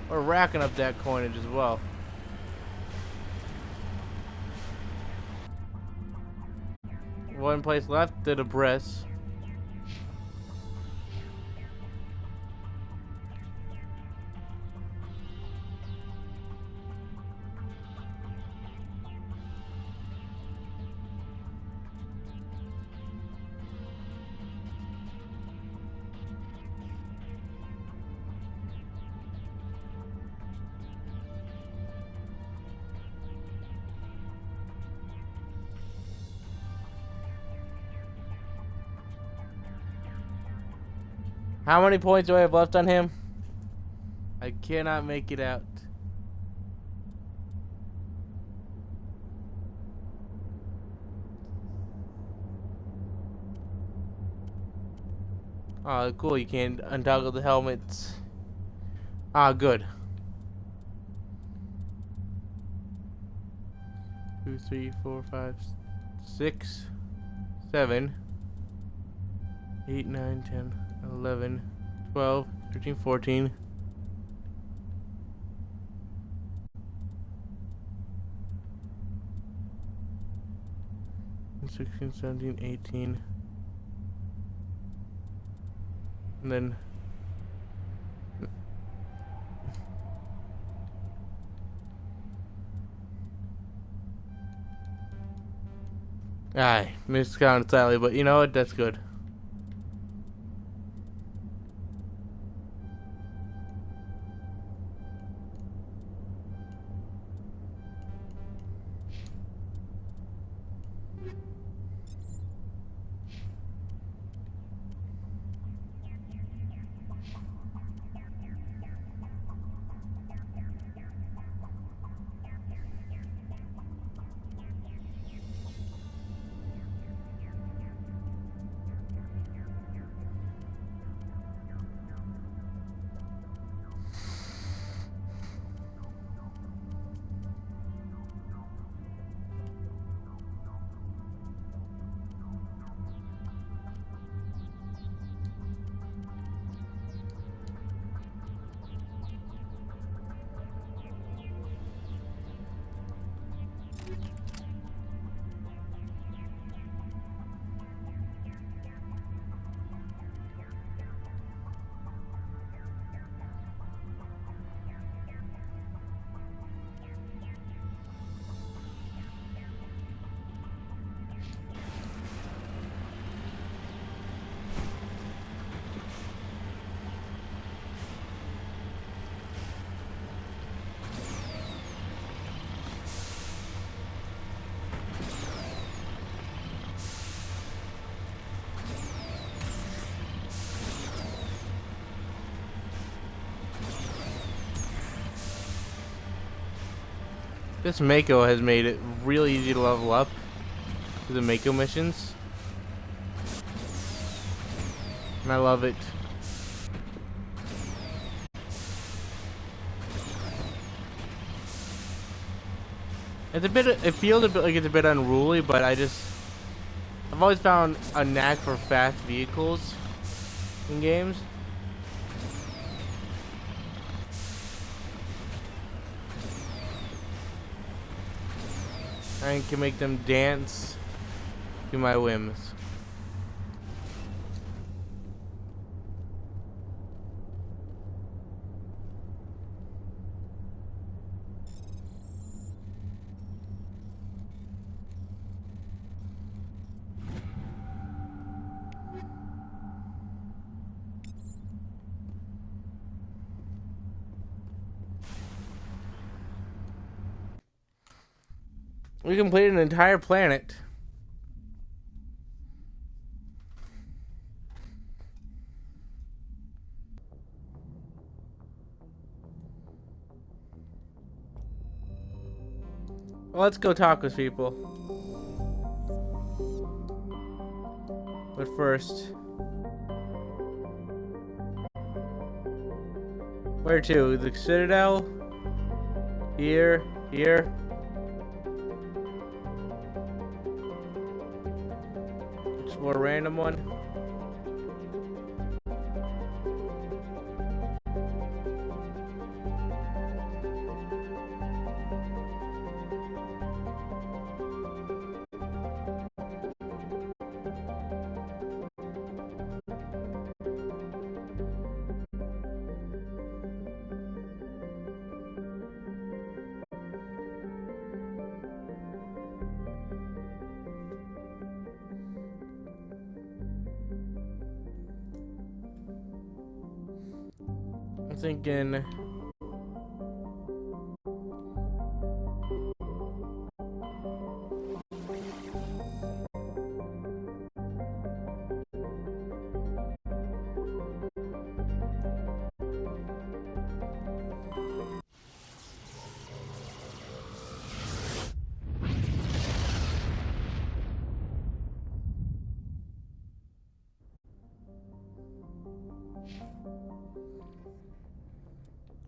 We're racking up that coinage as well. One place left, the Debris. How many points do I have left on him? I cannot make it out. Oh, cool. You can't untoggle the helmets. Ah, good. 2, 3, 4, 5, 6, 7, 8, 9, 10, 11, 12, 13, 14. 16, 17, 18. And then I miscounted slightly, but you know what? That's good. This Mako has made it really easy to level up to the Mako missions. And I love it. It's a bit, it feels a bit like it's a bit unruly, but I've always found a knack for fast vehicles in games. I can make them dance to my whims. We completed an entire planet. Well, let's go talk with people. But first, where to? The Citadel? Here, here. Explore a random one. I'm thinking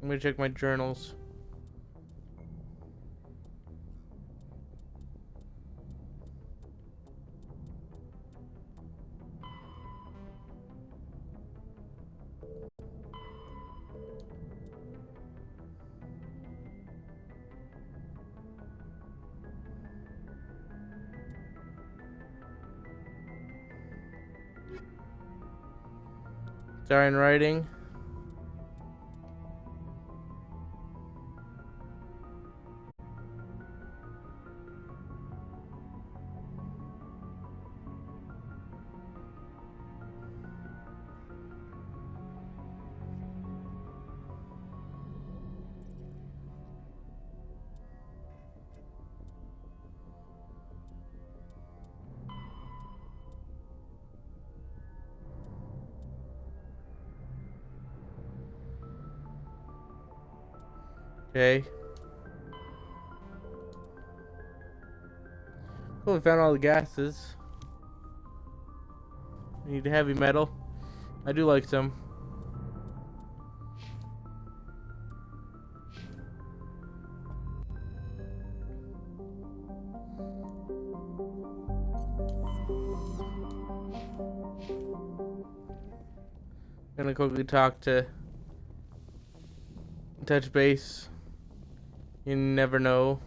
I'm gonna check my journals. Starring writing. Okay. Cool, we found all the gases. We need heavy metal. I do like some. Gonna quickly talk to touch base. You never know.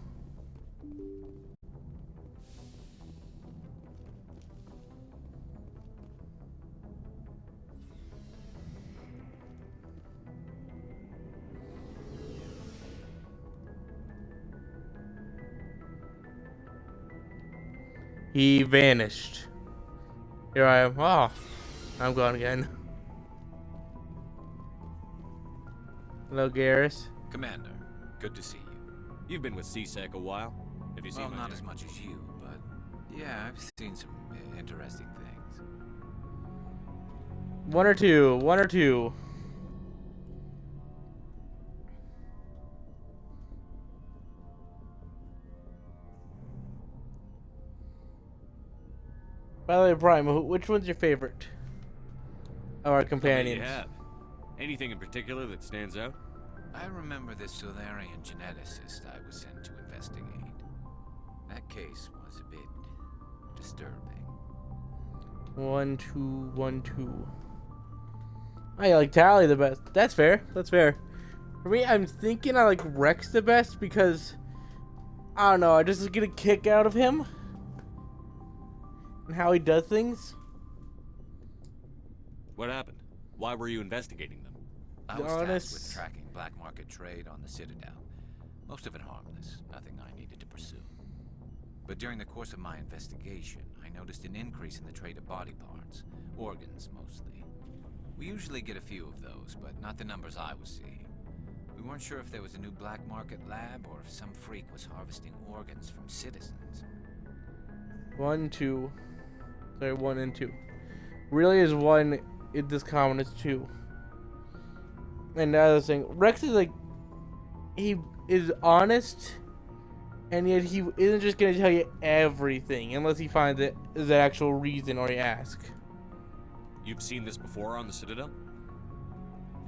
He vanished. Here I am. Oh, I'm gone again. Hello, Garrus. Commander, good to see you. You've been with CSEC a while. Have you seen Well, my not deck? as much as you, but yeah, I've seen some interesting things. One or two. By the way, Prime, which one's your favorite of our companions? How many do you have? Anything in particular that stands out? I remember this Solarian geneticist I was sent to investigate. That case was a bit disturbing. 1, 2, 1, 2. I like Tally the best. That's fair. That's fair. For me, I'm thinking I like Rex the best because I don't know. I just get a kick out of him and how he does things. What happened? Why were you investigating them? I was tasked Honest. with tracking black market trade on the Citadel. Most of it harmless, nothing I needed to pursue. But during the course of my investigation, I noticed an increase in the trade of body parts, organs mostly. We usually get a few of those, but not the numbers I was seeing. We weren't sure if there was a new black market lab or if some freak was harvesting organs from citizens. 1, 2. Sorry, 1 and 2. Really is 1 in this common is 2. And the other thing, Rex is like, he is honest, and yet he isn't just gonna tell you everything unless he finds it the actual reason or you ask. You've seen this before on the Citadel?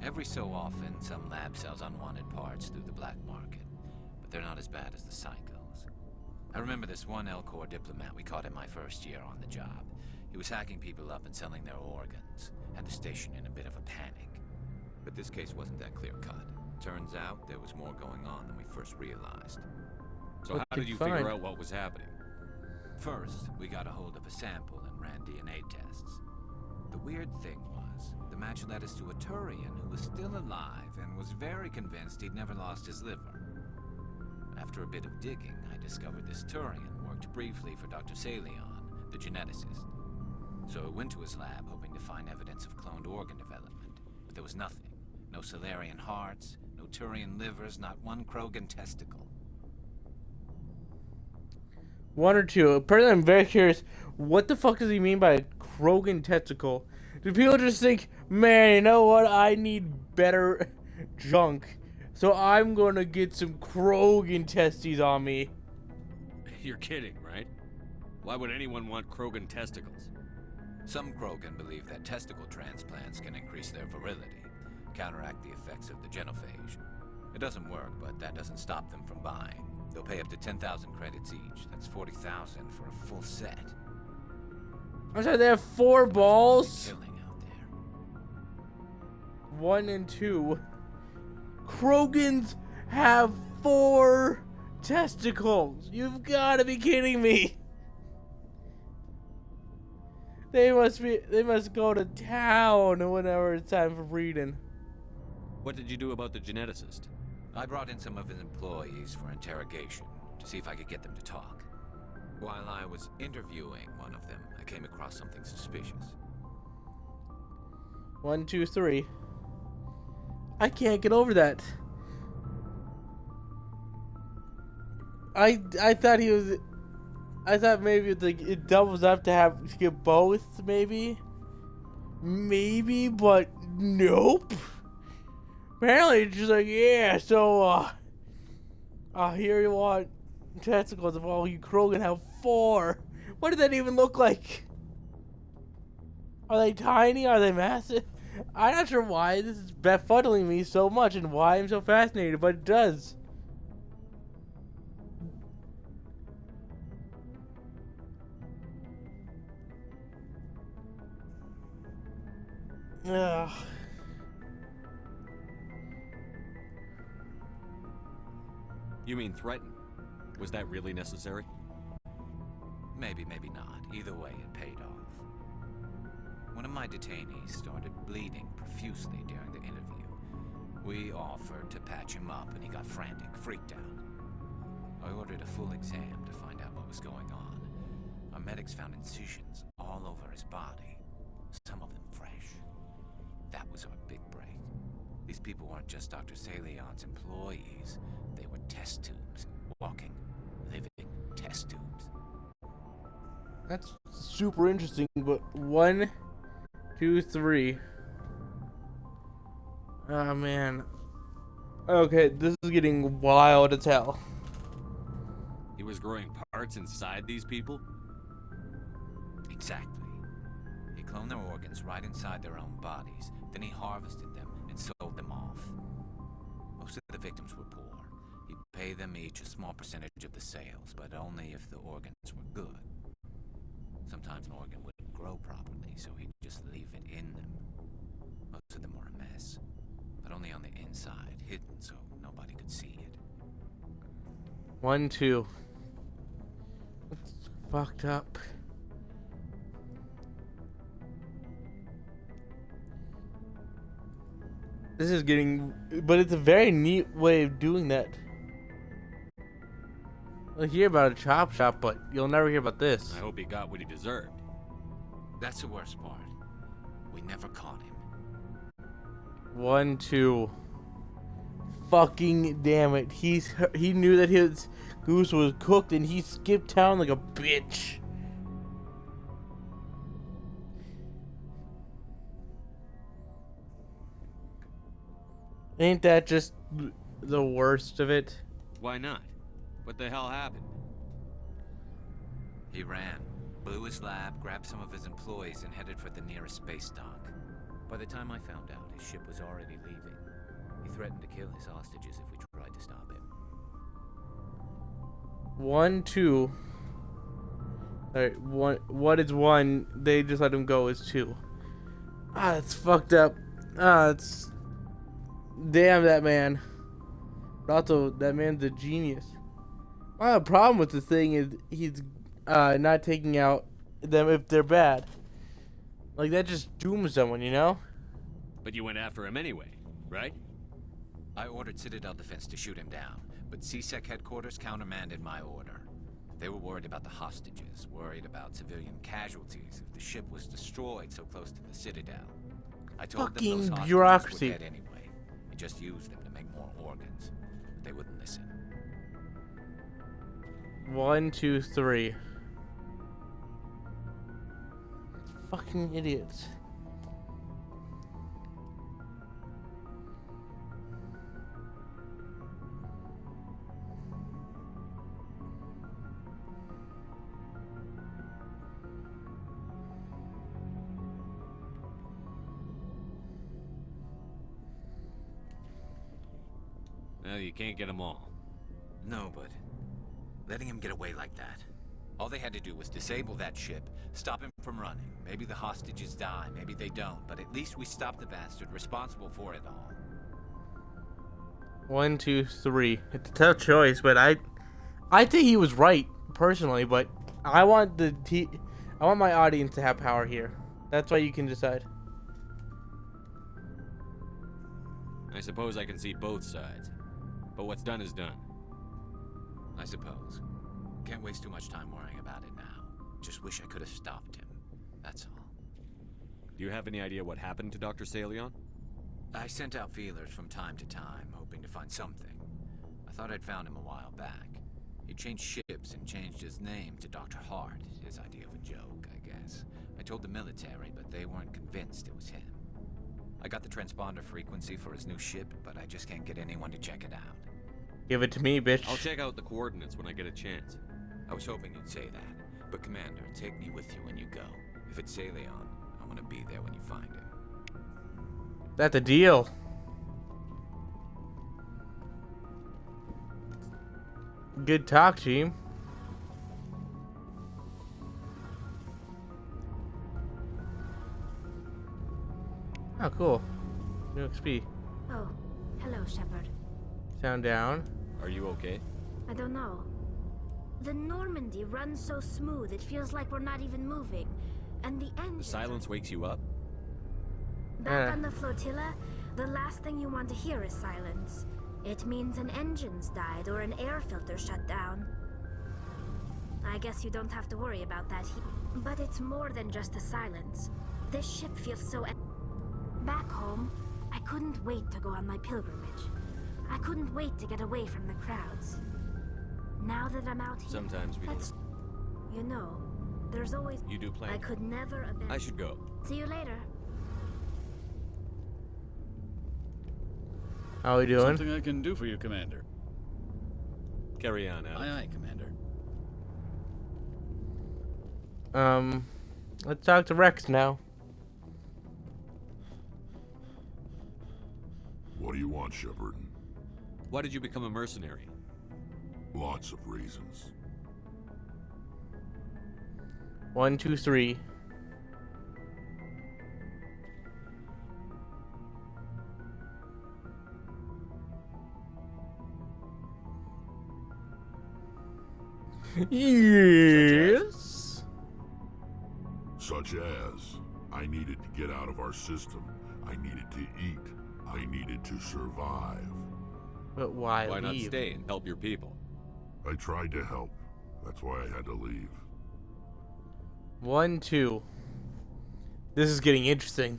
Every so often, some lab sells unwanted parts through the black market, but they're not as bad as the psychos. I remember this one Elcor diplomat we caught in my first year on the job. He was hacking people up and selling their organs. Had the station in a bit of a panic. But this case wasn't that clear-cut. Turns out there was more going on than we first realized. So how did you figure out what was happening? First, we got a hold of a sample and ran DNA tests. The weird thing was, the match led us to a Turian who was still alive and was very convinced he'd never lost his liver. After a bit of digging, I discovered this Turian worked briefly for Dr. Salion, the geneticist. So I went to his lab hoping to find evidence of cloned organ development, but there was nothing. No Solarian hearts, no Turian livers, not one Krogan testicle. 1 or 2. Personally, I'm very curious. What the fuck does he mean by a Krogan testicle? Do people just think, man, you know what? I need better junk, so I'm gonna get some Krogan testes on me. You're kidding, right? Why would anyone want Krogan testicles? Some Krogan believe that testicle transplants can increase their virility, counteract the effects of the genophage. It doesn't work, but that doesn't stop them from buying. They'll pay up to 10,000 credits each. That's 40,000 for a full set. I'm sorry, they have 4 balls? Killing out there. 1 and 2. Krogans have 4 testicles. You've got to be kidding me. They must go to town whenever it's time for breeding. What did you do about the geneticist? I brought in some of his employees for interrogation to see if I could get them to talk. While I was interviewing one of them, I came across something suspicious. 1, 2, 3. I can't get over that. I thought he was. I thought maybe it doubles up to get both, maybe, but nope. Apparently, it's just like, yeah. So, here you want testicles of all you Krogan have 4. What does that even look like? Are they tiny? Are they massive? I'm not sure why this is befuddling me so much and why I'm so fascinated, but it does. Ugh. You mean threaten? Was that really necessary? Maybe, maybe not. Either way, it paid off. One of my detainees started bleeding profusely during the interview. We offered to patch him up, and he got frantic, freaked out. I ordered a full exam to find out what was going on. Our medics found incisions all over his body, some of them fresh. That was our big break. These people weren't just Dr. Salion's employees. They were test tubes. Walking, living test tubes. That's super interesting, but 1, 2, 3. Oh, man. Okay, this is getting wild as hell. He was growing parts inside these people? Exactly. He cloned their organs right inside their own bodies. Then he harvested them and sold them off. Most of the victims were poor. He'd pay them each a small percentage of the sales, but only if the organs were good. Sometimes an organ wouldn't grow properly, so he'd just leave it in them. Most of them were a mess, but only on the inside, hidden so nobody could see it. 1, 2. That's fucked up. This is getting, but it's a very neat way of doing that. You'll hear about a chop shop, but you'll never hear about this. I hope he got what he deserved. That's the worst part. We never caught him. 1, 2. Fucking damn it. He knew that his goose was cooked and he skipped town like a bitch. Ain't that just the worst of it? Why not? What the hell happened? He ran, blew his lab, grabbed some of his employees, and headed for the nearest space dock. By the time I found out, his ship was already leaving. He threatened to kill his hostages if we tried to stop him. 1, 2. Alright, what is 1? They just let him go is 2. Ah, that's fucked up. Ah, it's... Damn that man. But also, that man's a genius. My problem with the thing is he's not taking out them if they're bad. Like, that just dooms someone, you know? But you went after him anyway, right? I ordered Citadel Defense to shoot him down, but CSEC headquarters countermanded my order. They were worried about the hostages, worried about civilian casualties if the ship was destroyed so close to the Citadel. I told them those hostages bureaucracy. were dead anyway. I just used them to make more organs, but they wouldn't listen. 1, 2, 3. Fucking idiots. Well, you can't get them all. No, but letting him get away like that. All they had to do was disable that ship, stop him from running. Maybe the hostages die, maybe they don't, but at least we stopped the bastard responsible for it all. 1, 2, 3. It's a tough choice, but I think he was right personally. But I want my audience to have power here. That's why you can decide. I suppose I can see both sides. But what's done is done. I suppose. Can't waste too much time worrying about it now. Just wish I could have stopped him. That's all. Do you have any idea what happened to Dr. Salion? I sent out feelers from time to time, hoping to find something. I thought I'd found him a while back. He changed ships and changed his name to Dr. Hart, his idea of a joke, I guess. I told the military, but they weren't convinced it was him. I got the transponder frequency for his new ship, but I just can't get anyone to check it out. Give it to me, bitch. I'll check out the coordinates when I get a chance. I was hoping you'd say that, but Commander, take me with you when you go. If it's Salion, I want to be there when you find him. That's a deal. Good talk, team. Oh, cool. New XP. Oh, hello, Shepard. Sound down. Are you okay? I don't know. The Normandy runs so smooth, it feels like we're not even moving. And the engine... The silence wakes you up? Back on the flotilla, the last thing you want to hear is silence. It means an engine's died or an air filter shut down. I guess you don't have to worry about that here. But it's more than just the silence. This ship feels so... Back home, I couldn't wait to go on my pilgrimage. I couldn't wait to get away from the crowds. Now that I'm out here... Sometimes we don't... You know, there's always... You do plan. I could never abandon... I should go. See you later. How are we doing? Something I can do for you, Commander. Carry on, Alex. Aye, aye, Commander. Let's talk to Rex now. What do you want, Shepard? Why did you become a mercenary? Lots of reasons. 1, 2, 3. Yes. Such as, I needed to get out of our system. I needed to eat. I needed to survive. But why Why leave? not stay and help your people? I tried to help. That's why I had to leave. 1, 2. This is getting interesting.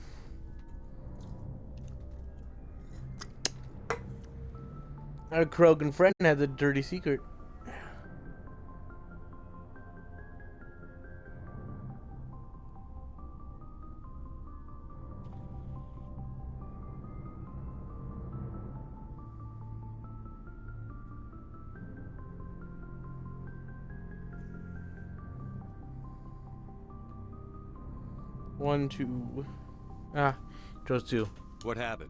Our Krogan friend has a dirty secret. One, two. Chose 2. What happened?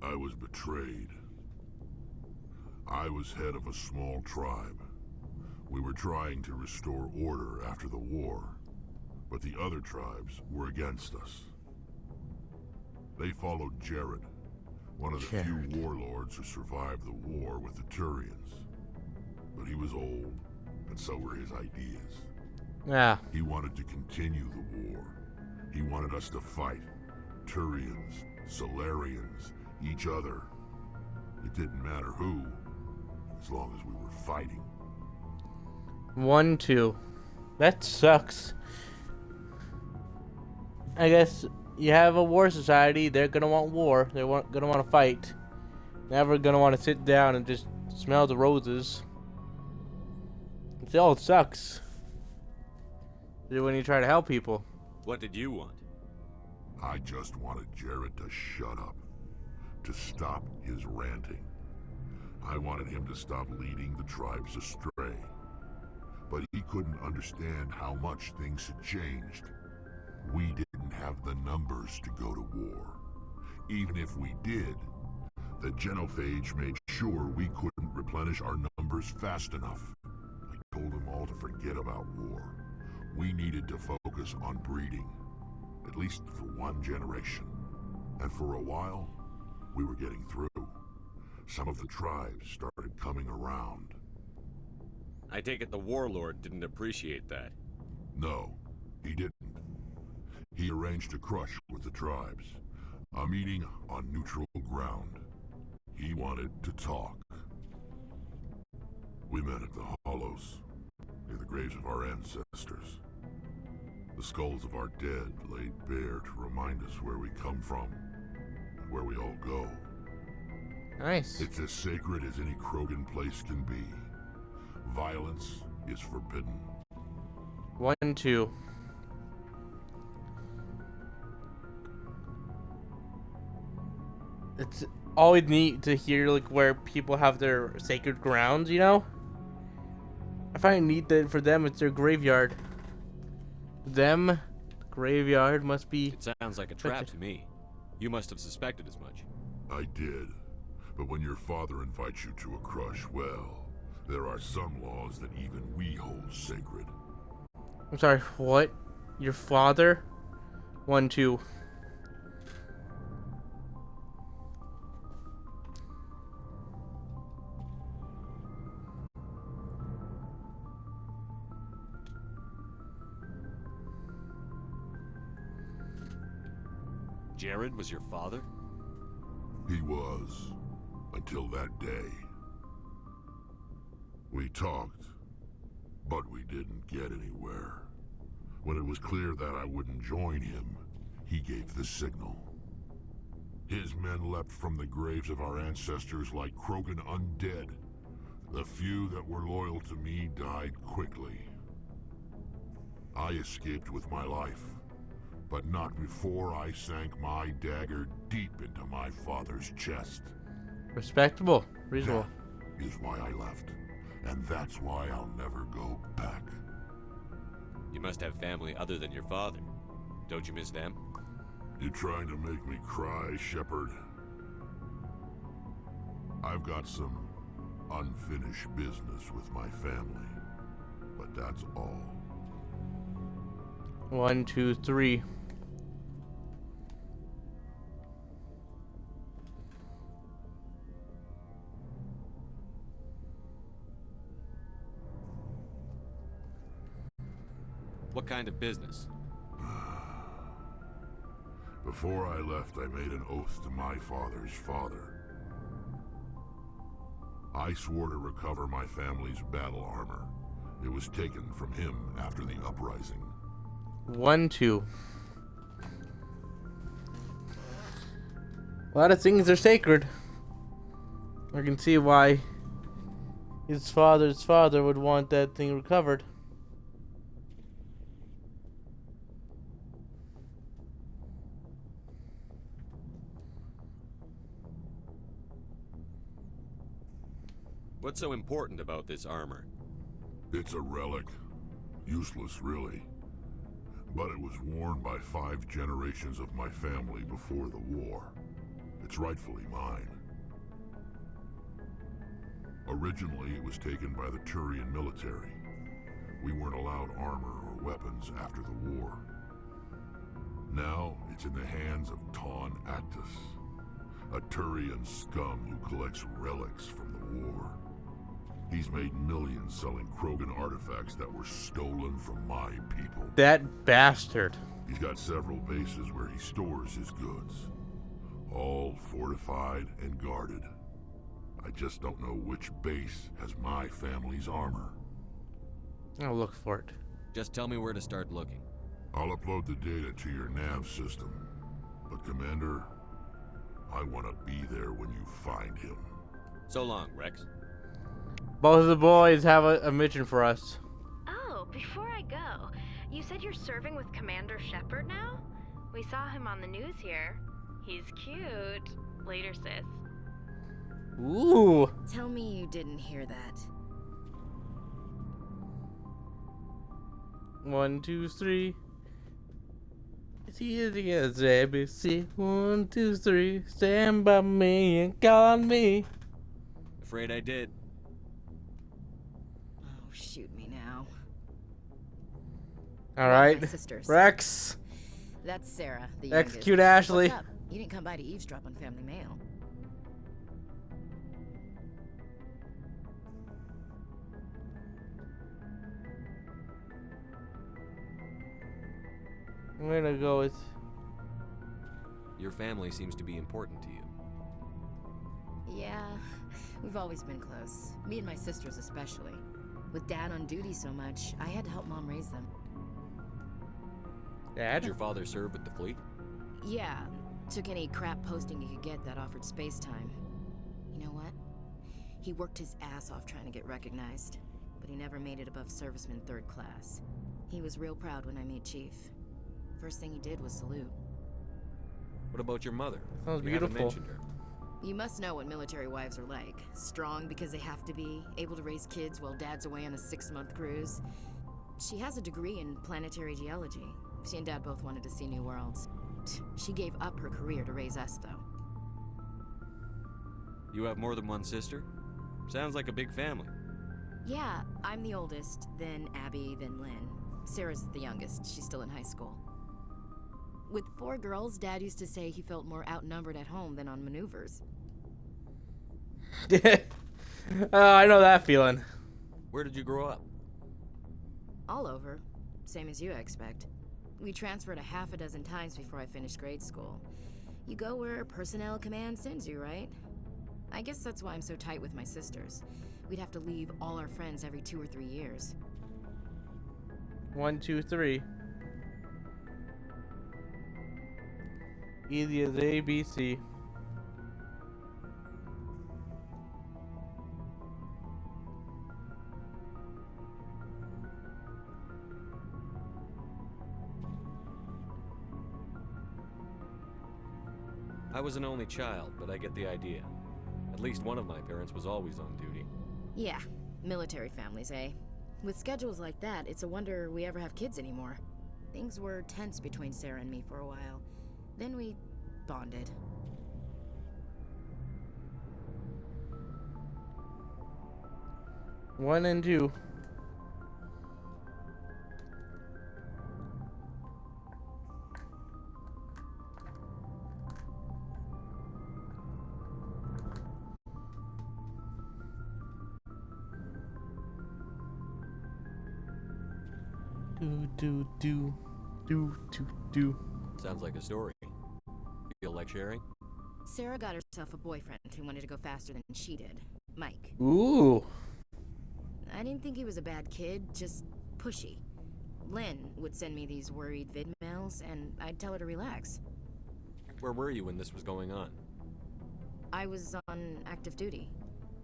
I was betrayed. I was head of a small tribe. We were trying to restore order after the war, but the other tribes were against us. They followed Jared, one of the few warlords who survived the war with the Turians. But he was old, and so were his ideas. He wanted to continue the war. He wanted us to fight. Turians, Solarians, each other. It didn't matter who, as long as we were fighting. 1, 2. That sucks. I guess you have a war society, they're gonna want war. They're gonna want to fight. Never gonna want to sit down and just smell the roses. It all sucks. When you try to help people. What did you want? I just wanted Jared to shut up. To stop his ranting. I wanted him to stop leading the tribes astray. But he couldn't understand how much things had changed. We didn't have the numbers to go to war. Even if we did, The genophage made sure we couldn't replenish our numbers fast enough. I told them all to forget about war. We needed to focus on breeding, at least for one generation. And for a while, we were getting through. Some of the tribes started coming around. I take it the warlord didn't appreciate that. No, he didn't. He arranged a crush with the tribes. A meeting on neutral ground. He wanted to talk. We met at the Hollows, near the graves of our ancestors. The skulls of our dead laid bare to remind us where we come from, and where we all go. Nice. It's as sacred as any Krogan place can be. Violence is forbidden. 1, 2. It's always neat to hear like where people have their sacred grounds, you know? I find it neat that for them it's their graveyard. Them, graveyard must be... It sounds like a trap to me. You must have suspected as much. I did. But when your father invites you to a crush, well, there are some laws that even we hold sacred. I'm sorry, what? Your father? 1, 2. Jared was your father? He was. Until that day. We talked, but we didn't get anywhere. When it was clear that I wouldn't join him, he gave the signal. His men leapt from the graves of our ancestors like Krogan undead. The few that were loyal to me died quickly. I escaped with my life, but not before I sank my dagger deep into my father's chest. Respectable. Reasonable. That is why I left. And that's why I'll never go back. You must have family other than your father. Don't you miss them? You trying to make me cry, Shepard? I've got some unfinished business with my family. But that's all. 1, 2, 3. What kind of business? Before I left, I made an oath to my father's father. I swore to recover my family's battle armor. It was taken from him after the uprising. 1, 2. A lot of things are sacred. I can see why his father's father would want that thing recovered. What's so important about this armor? It's a relic. Useless, really. But it was worn by 5 generations of my family before the war. It's rightfully mine. Originally, it was taken by the Turian military. We weren't allowed armor or weapons after the war. Now, it's in the hands of Ton Actus, a Turian scum who collects relics from the war. He's made millions selling Krogan artifacts that were stolen from my people. That bastard. He's got several bases where he stores his goods. All fortified and guarded. I just don't know which base has my family's armor. I'll look for it. Just tell me where to start looking. I'll upload the data to your nav system. But Commander, I want to be there when you find him. So long, Rex. Both of the boys have a mission for us. Oh, before I go, you said you're serving with Commander Shepard now? We saw him on the news here. He's cute. Later, sis. Ooh. Tell me you didn't hear that. 1, 2, 3. It's easy as ABC. 1, 2, 3. Stand by me and call on me. Afraid I did. Oh, shoot me now. All right, My sisters. Rex. That's Sarah, the youngest. Execute Ashley. What's up? You didn't come by to eavesdrop on Family Mail. I'm gonna go with. Your family seems to be important to you. Yeah, we've always been close. Me and my sisters especially. With Dad on duty so much, I had to help Mom raise them. Did your father serve with the fleet? Yeah, took any crap posting he could get that offered space time. You know what? He worked his ass off trying to get recognized, but he never made it above serviceman 3rd class. He was real proud when I made Chief. First thing he did was salute. What about your mother? Sounds You haven't beautiful. mentioned her. You must know what military wives are like. Strong because they have to be, able to raise kids while Dad's away on a 6-month cruise. She has a degree in planetary geology. She and Dad both wanted to see new worlds. She gave up her career to raise us, though. You have more than one sister? Sounds like a big family. Yeah, I'm the oldest, then Abby, then Lynn. Sarah's the youngest. She's still in high school. With 4 girls, Dad used to say he felt more outnumbered at home than on maneuvers. I know that feeling. Where did you grow up? All over. Same as you, I expect. We transferred a half a dozen times before I finished grade school. You go where personnel command sends you, right? I guess that's why I'm so tight with my sisters. We'd have to leave all our friends every 2 or 3 years. 1, 2, 3. Easy as ABC. I was an only child, but I get the idea. At least one of my parents was always on duty. Yeah, military families, eh? With schedules like that, it's a wonder we ever have kids anymore. Things were tense between Sarah and me for a while. Then we bonded. One and 2. Do. Sounds like a story. Feel like sharing? Sarah got herself a boyfriend who wanted to go faster than she did. Mike. Ooh. I didn't think he was a bad kid, just pushy. Lynn would send me these worried vid mails, and I'd tell her to relax. Where were you when this was going on? I was on active duty.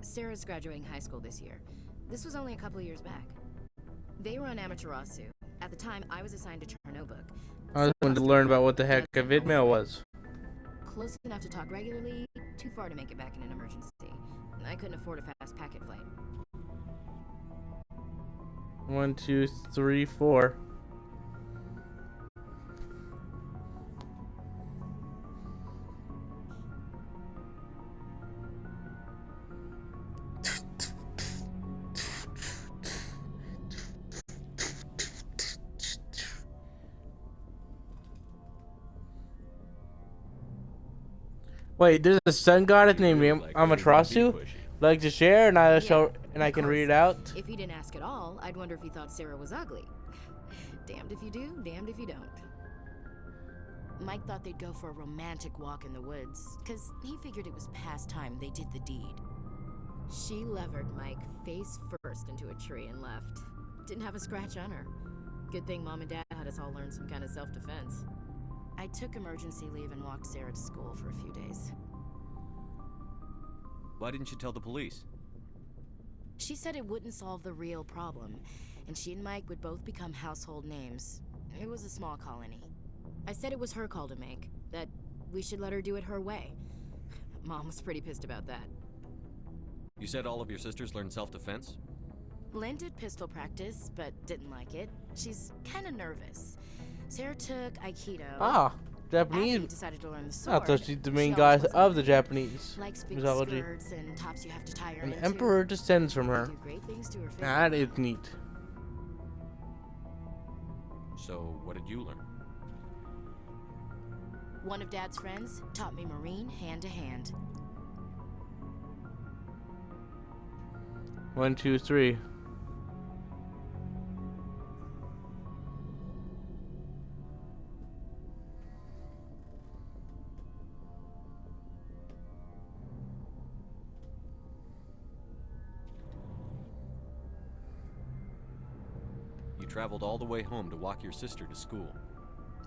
Sarah's graduating high school this year. This was only a couple years back. They were on Amaterasu. At the time, I was assigned to Chernobyl. I just wanted to learn about what the heck a vidmail was. Close enough to talk regularly, too far to make it back in an emergency. I couldn't afford a fast packet flight. 1, 2, 3, 4. Wait, there's a sun goddess named Amaterasu? Like to share and I show and I can read it out. If he didn't ask at all, I'd wonder if he thought Sarah was ugly. Damned if you do, damned if you don't. Mike thought they'd go for a romantic walk in the woods, because he figured it was past time they did the deed. She levered Mike face first into a tree and left. Didn't have a scratch on her. Good thing Mom and Dad had us all learn some kind of self-defense. I took emergency leave and walked Sarah to school for a few days. Why didn't you tell the police? She said it wouldn't solve the real problem, and she and Mike would both become household names. It was a small colony. I said it was her call to make, that we should let her do it her way. Mom was pretty pissed about that. You said all of your sisters learned self-defense? Lynn did pistol practice, but didn't like it. She's kinda nervous. Sarah took Aikido. Ah, Abby Japanese. decided to learn the sword. I thought she's the main She guy always wasn't of the very good. Japanese Likes big mythology. skirts and tops you have to tie her An into. emperor descends from They her. do great things to her figure. That is neat. So, what did you learn? One of Dad's friends taught me Marine hand to hand. 1, 2, 3. You traveled all the way home to walk your sister to school.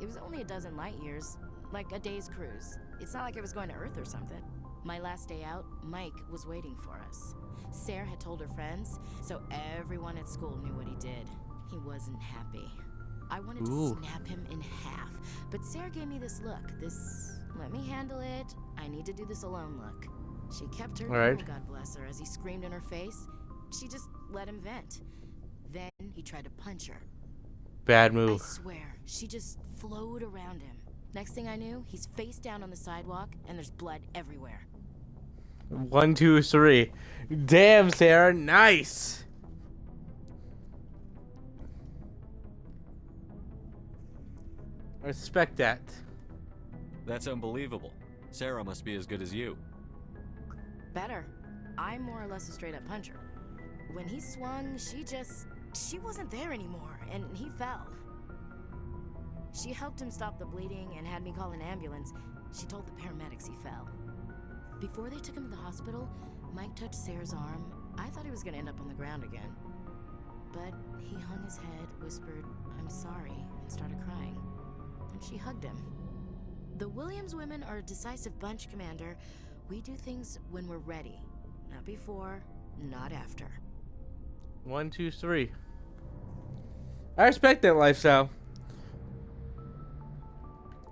It was only a dozen light years, like a day's cruise. It's not like I was going to Earth or something. My last day out, Mike was waiting for us. Sarah had told her friends, so everyone at school knew what he did. He wasn't happy. I wanted to snap him in half, but Sarah gave me this look, this let me handle it, I need to do this alone look. She kept her cool, God bless her, as he screamed in her face. She just let him vent. Then he tried to punch her. Bad move. I swear, she just flowed around him. Next thing I knew, he's face down on the sidewalk, and there's blood everywhere. 1, 2, 3. Damn, Sarah, nice. I respect that. That's unbelievable. Sarah must be as good as you. Better. I'm more or less a straight-up puncher. When he swung, she wasn't there anymore, and he fell. She helped him stop the bleeding and had me call an ambulance. She told the paramedics he fell. Before they took him to the hospital, Mike touched Sarah's arm. I thought he was gonna end up on the ground again. But he hung his head, whispered, "I'm sorry," and started crying. And she hugged him. The Williams women are a decisive bunch, Commander. We do things when we're ready. Not before, not after. 1, 2, 3. I respect that lifestyle.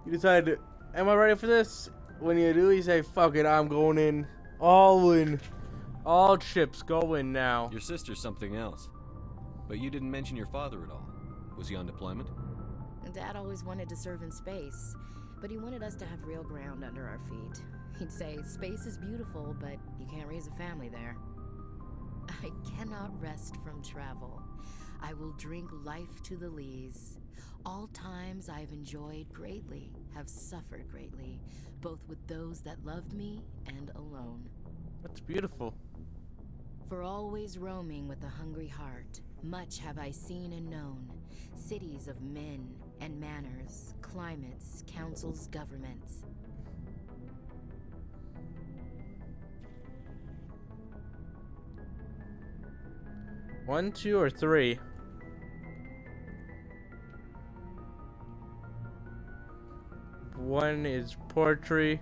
You decide, am I ready for this? When you do, you say, fuck it, I'm going in. All in. All chips going now. Your sister's something else. But you didn't mention your father at all. Was he on deployment? Dad always wanted to serve in space, but he wanted us to have real ground under our feet. He'd say, space is beautiful, but you can't raise a family there. I cannot rest from travel. I will drink life to the lees. All times I've enjoyed greatly, have suffered greatly, both with those that loved me and alone. That's beautiful. For always roaming with a hungry heart, much have I seen and known, cities of men and manners, climates, councils, governments. One, 2, or 3? One is poetry.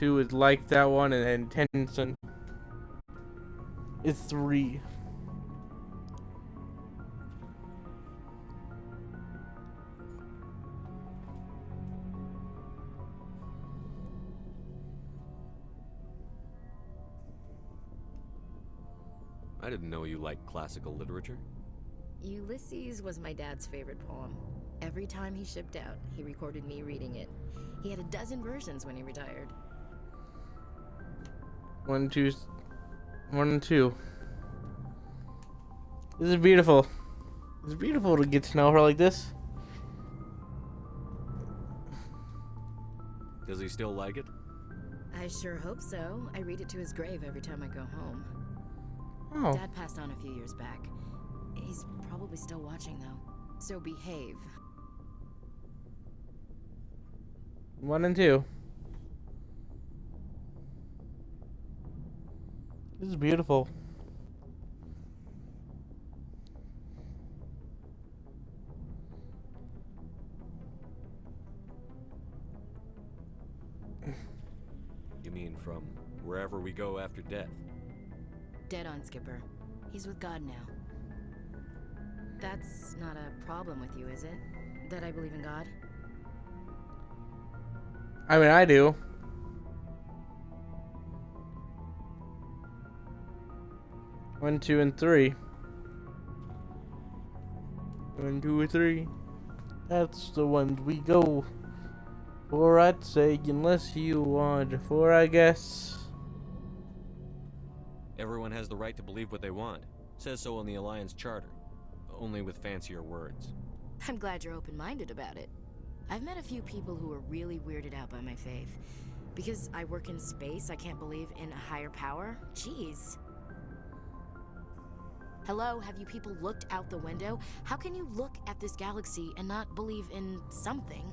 2 is like that one, and then Tennyson is 3. I didn't know you liked classical literature. Ulysses was my dad's favorite poem. Every time he shipped out, he recorded me reading it. He had a dozen versions when he retired. 1, 2, 1 and 2. This is beautiful. It's beautiful to get to know her like this. Does he still like it? I sure hope so. I read it to his grave every time I go home. Oh. Dad passed on a few years back. He's probably still watching, though. So behave. 1 and 2. This is beautiful. You mean from wherever we go after death? Dead on, Skipper. He's with God now. That's not a problem with you, is it? That I believe in God? I mean, I do. One, 2, and 3. 1, 2, 3. That's the ones we go for, I'd say, unless you want for, I guess. Everyone has the right to believe what they want. Says so in the Alliance Charter. Only with fancier words. I'm glad you're open-minded about it. I've met a few people who are really weirded out by my faith. Because I work in space, I can't believe in a higher power? Jeez. Hello, have you people looked out the window? How can you look at this galaxy and not believe in something?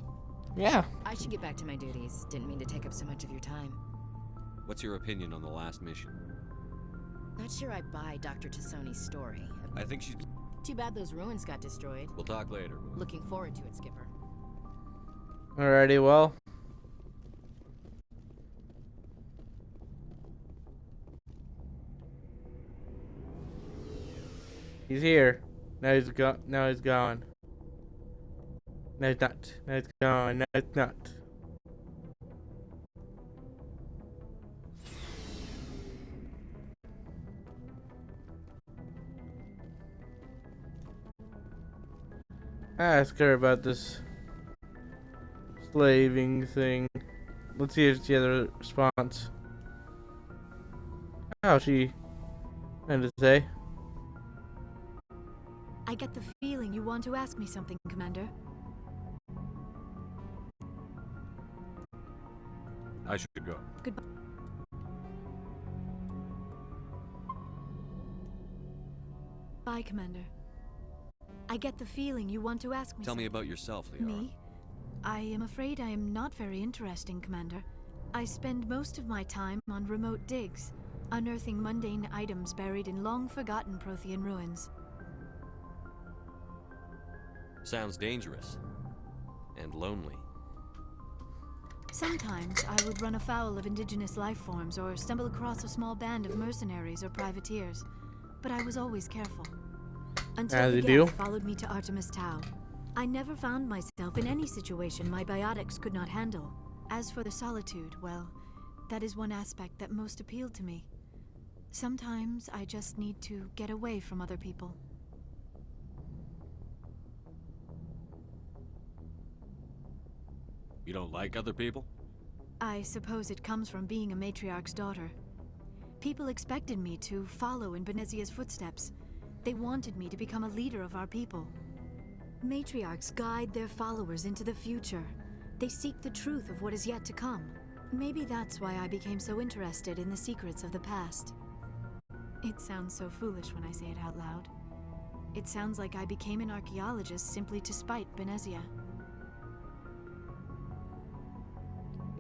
Yeah. I should get back to my duties. Didn't mean to take up so much of your time. What's your opinion on the last mission? Not sure I buy Dr. Tassoni's story. I think she's... Too bad those ruins got destroyed. We'll talk later. Looking forward to it, Skipper. Alrighty, well. He's here. Now he's gone. Now he's gone. No, it's not. No, it's gone. No, it's not. Ask her about this slaving thing. Let's see if she has a response. How's she meant to say? I get the feeling you want to ask me something, Commander. I should go. Goodbye. Bye, Commander. I get the feeling you want to ask me Tell me something. about yourself, Liara. Me? I am afraid I am not very interesting, Commander. I spend most of my time on remote digs, unearthing mundane items buried in long-forgotten Prothean ruins. Sounds dangerous. And lonely. Sometimes I would run afoul of indigenous life forms or stumble across a small band of mercenaries or privateers, but I was always careful. Until the Geth followed me to Artemis Tau. I never found myself in any situation my biotics could not handle. As for the solitude, well, that is one aspect that most appealed to me. Sometimes I just need to get away from other people. You don't like other people? I suppose it comes from being a matriarch's daughter. People expected me to follow in Benezia's footsteps. They wanted me to become a leader of our people. Matriarchs guide their followers into the future. They seek the truth of what is yet to come. Maybe that's why I became so interested in the secrets of the past. It sounds so foolish when I say it out loud. It sounds like I became an archaeologist simply to spite Benezia.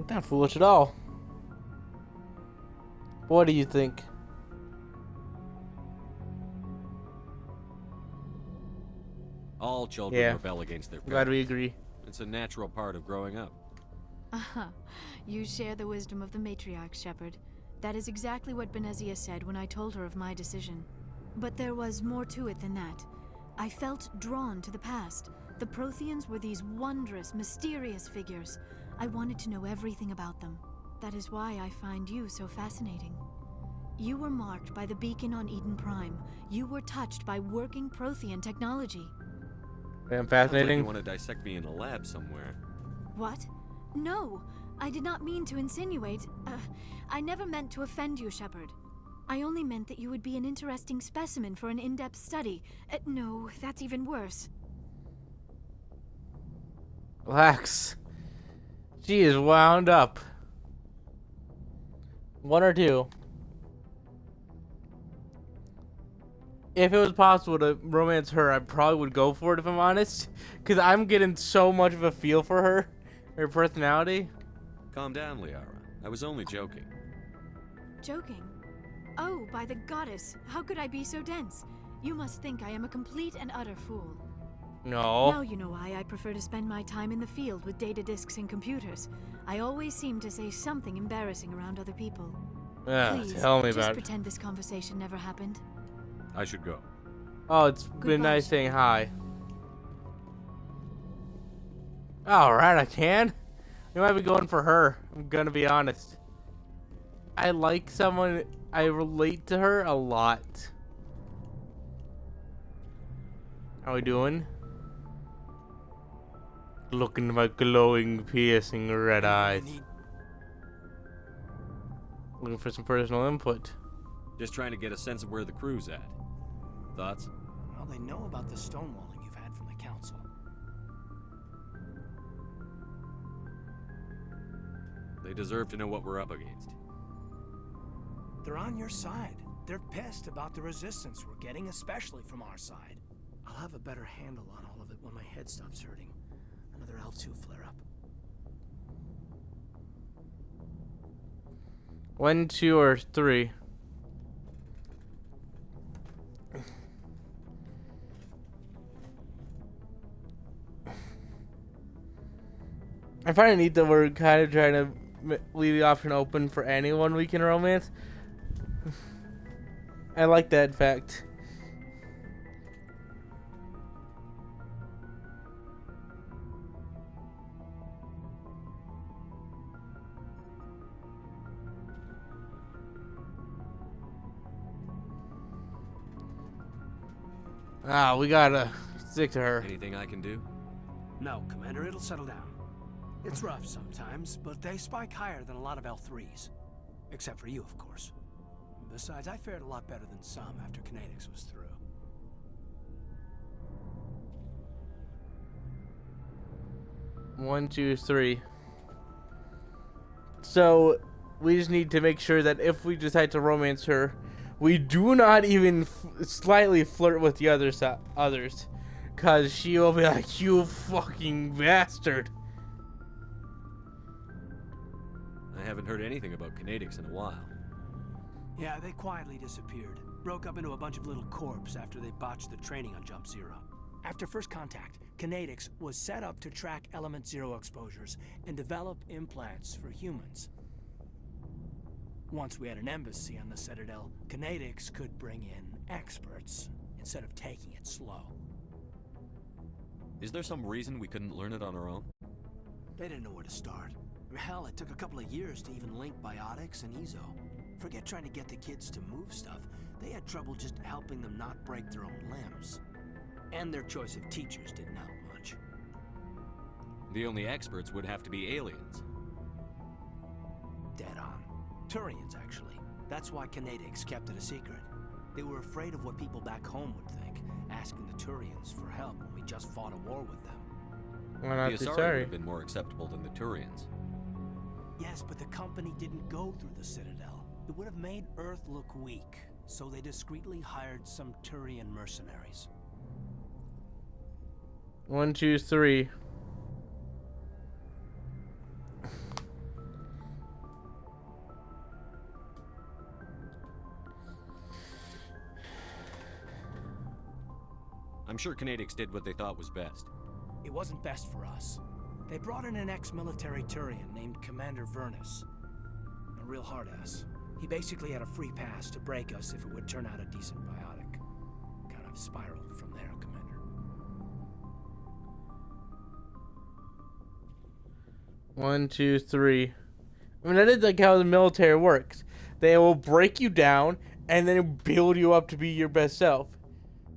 Not foolish at all. What do you think? All children rebel against their parents. Glad we agree. It's a natural part of growing up. Aha. You share the wisdom of the matriarch, Shepard. That is exactly what Benezia said when I told her of my decision. But there was more to it than that. I felt drawn to the past. The Protheans were these wondrous, mysterious figures. I wanted to know everything about them. That is why I find you so fascinating. You were marked by the beacon on Eden Prime. You were touched by working Prothean technology. Damn fascinating. You want to dissect me in a lab somewhere. What? No, I did not mean to insinuate. I never meant to offend you, Shepard. I only meant that you would be an interesting specimen for an in-depth study. No, that's even worse. Relax. She is wound up. One or two. If it was possible to romance her, I probably would go for it if I'm honest. Because I'm getting so much of a feel for her. Her personality. Calm down, Liara. I was only joking. Joking? Oh, by the goddess, how could I be so dense? You must think I am a complete and utter fool. No. Now you know why I prefer to spend my time in the field with data disks and computers. I always seem to say something embarrassing around other people. Please, tell me just about it. pretend this conversation never happened. I should go. Oh, it's been nice saying hi. Alright, I can. You might be going for her. I'm gonna be honest. I like someone, I relate to her a lot. How we doing? Look into my glowing, piercing red eyes. Looking for some personal input. Just trying to get a sense of where the crew's at. Thoughts? Well, they know about the stonewalling you've had from the council. They deserve to know what we're up against. They're on your side. They're pissed about the resistance we're getting, especially from our side. I'll have a better handle on all of it when my head stops hurting. Another L2 flare-up. 1, 2, or 3. I find it neat that we're kind of trying to leave the option open for anyone we can romance. I like that fact. Ah, we gotta stick to her. Anything I can do? No, Commander, it'll settle down. It's rough sometimes, but they spike higher than a lot of L3s. Except for you, of course. Besides, I fared a lot better than some after Kinetics was through. One, two, three. So, we just need to make sure that if we decide to romance her, we do not even slightly flirt with the others. Because she will be like, you fucking bastard. I haven't heard anything about Kinetics in a while. Yeah, they quietly disappeared. Broke up into a bunch of little corps after they botched the training on Jump Zero. After first contact, Kinetics was set up to track Element Zero exposures and develop implants for humans. Once we had an embassy on the Citadel, Kinetics could bring in experts instead of taking it slow. Is there some reason we couldn't learn it on our own? They didn't know where to start. Hell, it took a couple of years to even link biotics and EZO. Forget trying to get the kids to move stuff. They had trouble just helping them not break their own limbs. And their choice of teachers didn't help much. The only experts would have to be aliens. Dead on. Turians, actually. That's why Kinetics kept it a secret. They were afraid of what people back home would think, asking the Turians for help when we just fought a war with them. Why not the be Asari sorry? would have been more acceptable than the Turians. Yes, but the company didn't go through the Citadel. It would have made Earth look weak, so they discreetly hired some Turian mercenaries. 1, 2, 3. I'm sure Kinetics did what they thought was best. It wasn't best for us. They brought in an ex-military Turian named Commander Vernus. A real hard-ass. He basically had a free pass to break us if it would turn out a decent biotic. Kind of spiraled from there, Commander. 1, 2, 3. I mean, that is like how the military works. They will break you down and then build you up to be your best self.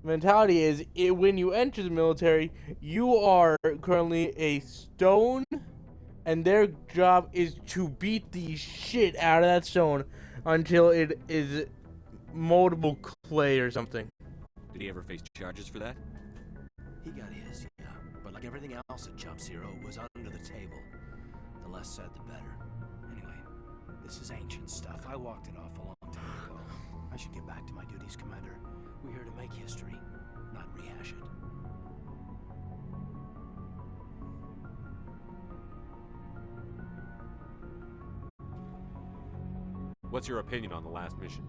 Mentality is, when you enter the military, you are currently a stone, and their job is to beat the shit out of that stone until it is moldable clay or something. Did he ever face charges for that? He got his, yeah. But like everything else at Jump Zero, it was under the table. The less said, the better. Anyway, this is ancient stuff. I walked it off a long time ago. I should get back to my duties, Commander. We're here to make history, not rehash it. What's your opinion on the last mission?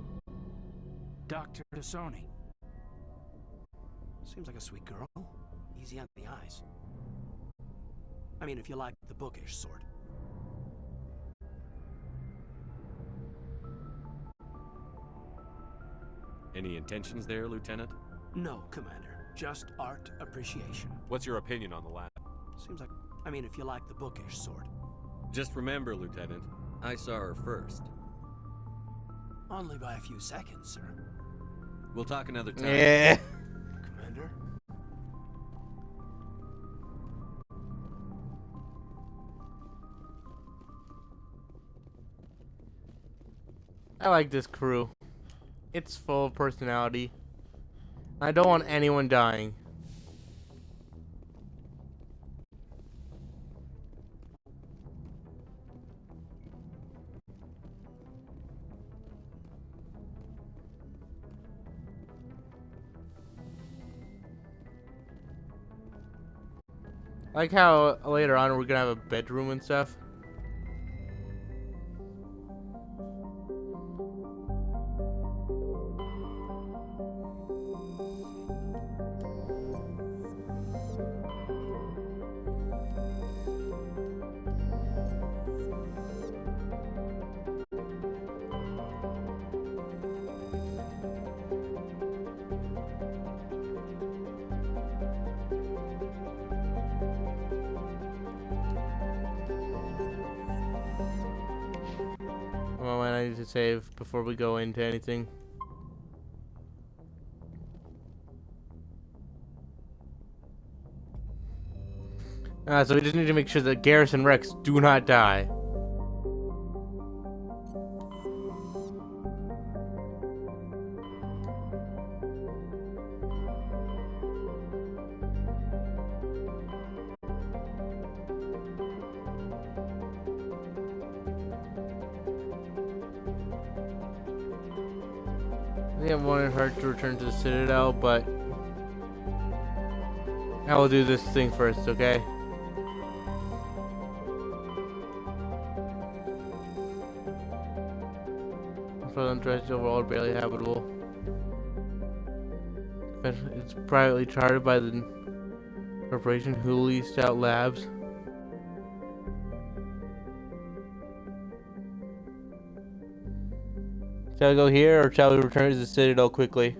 Dr. Tassoni. Seems like a sweet girl. Easy on the eyes. I mean, if you like the bookish sort. Any intentions there, Lieutenant? No, Commander. Just art appreciation. What's your opinion on the last? Seems like... I mean, if you like the bookish sort. Just remember, Lieutenant, I saw her first. Only by a few seconds, sir. We'll talk another time. Yeah. Commander? I like this crew. It's full of personality. I don't want anyone dying. I like how later on we're gonna have a bedroom and stuff. Well, I need to save before we go into anything. So we just need to make sure that Garrison Rex do not die. I think I wanted her to return to the Citadel, but I will do this thing first, okay? For the terrestrial world, barely habitable. It's privately chartered by the corporation who leased out labs. Shall we go here, or shall we return to the Citadel quickly?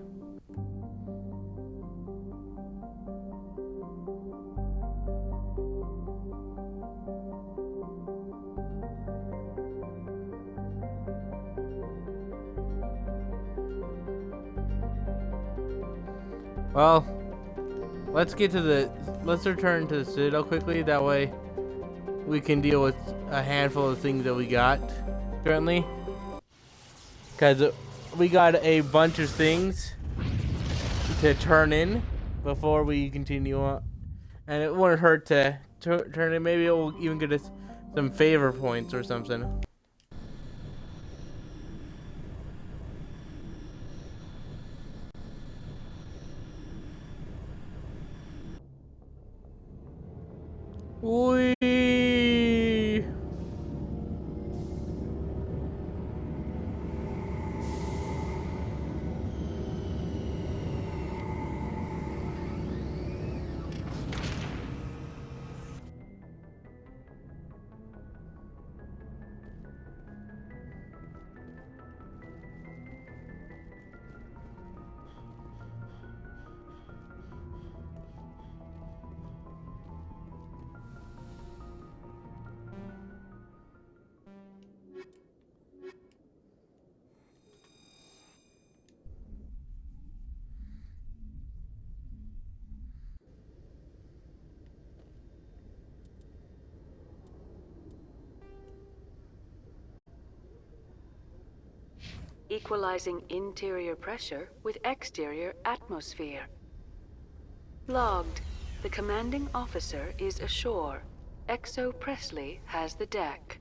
Well, let's return to the Citadel quickly. That way, we can deal with a handful of things that we got currently. Because we got a bunch of things to turn in before we continue on. And it wouldn't hurt to turn in. Maybe it will even get us some favor points or something. Whee! Equalizing interior pressure with exterior atmosphere. Logged. The commanding officer is ashore. Exo Presley has the deck.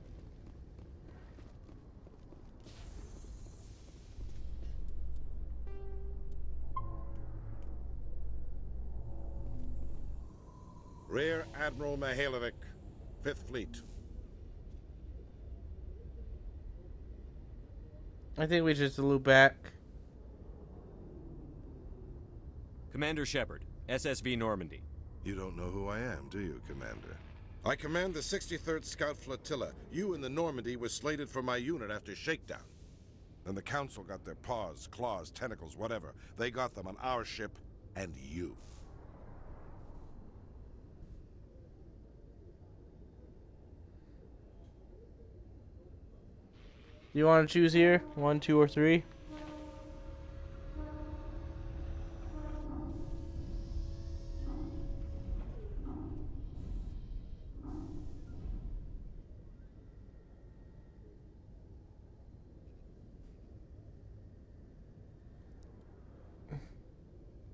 Rear Admiral Mihailovic, 5th Fleet. I think we should loop back. Commander Shepard, SSV Normandy. You don't know who I am, do you, Commander? I command the 63rd Scout Flotilla. You and the Normandy were slated for my unit after shakedown. Then the Council got their paws, claws, tentacles, whatever. They got them on our ship and you. Do you want to choose here? 1, 2, or 3?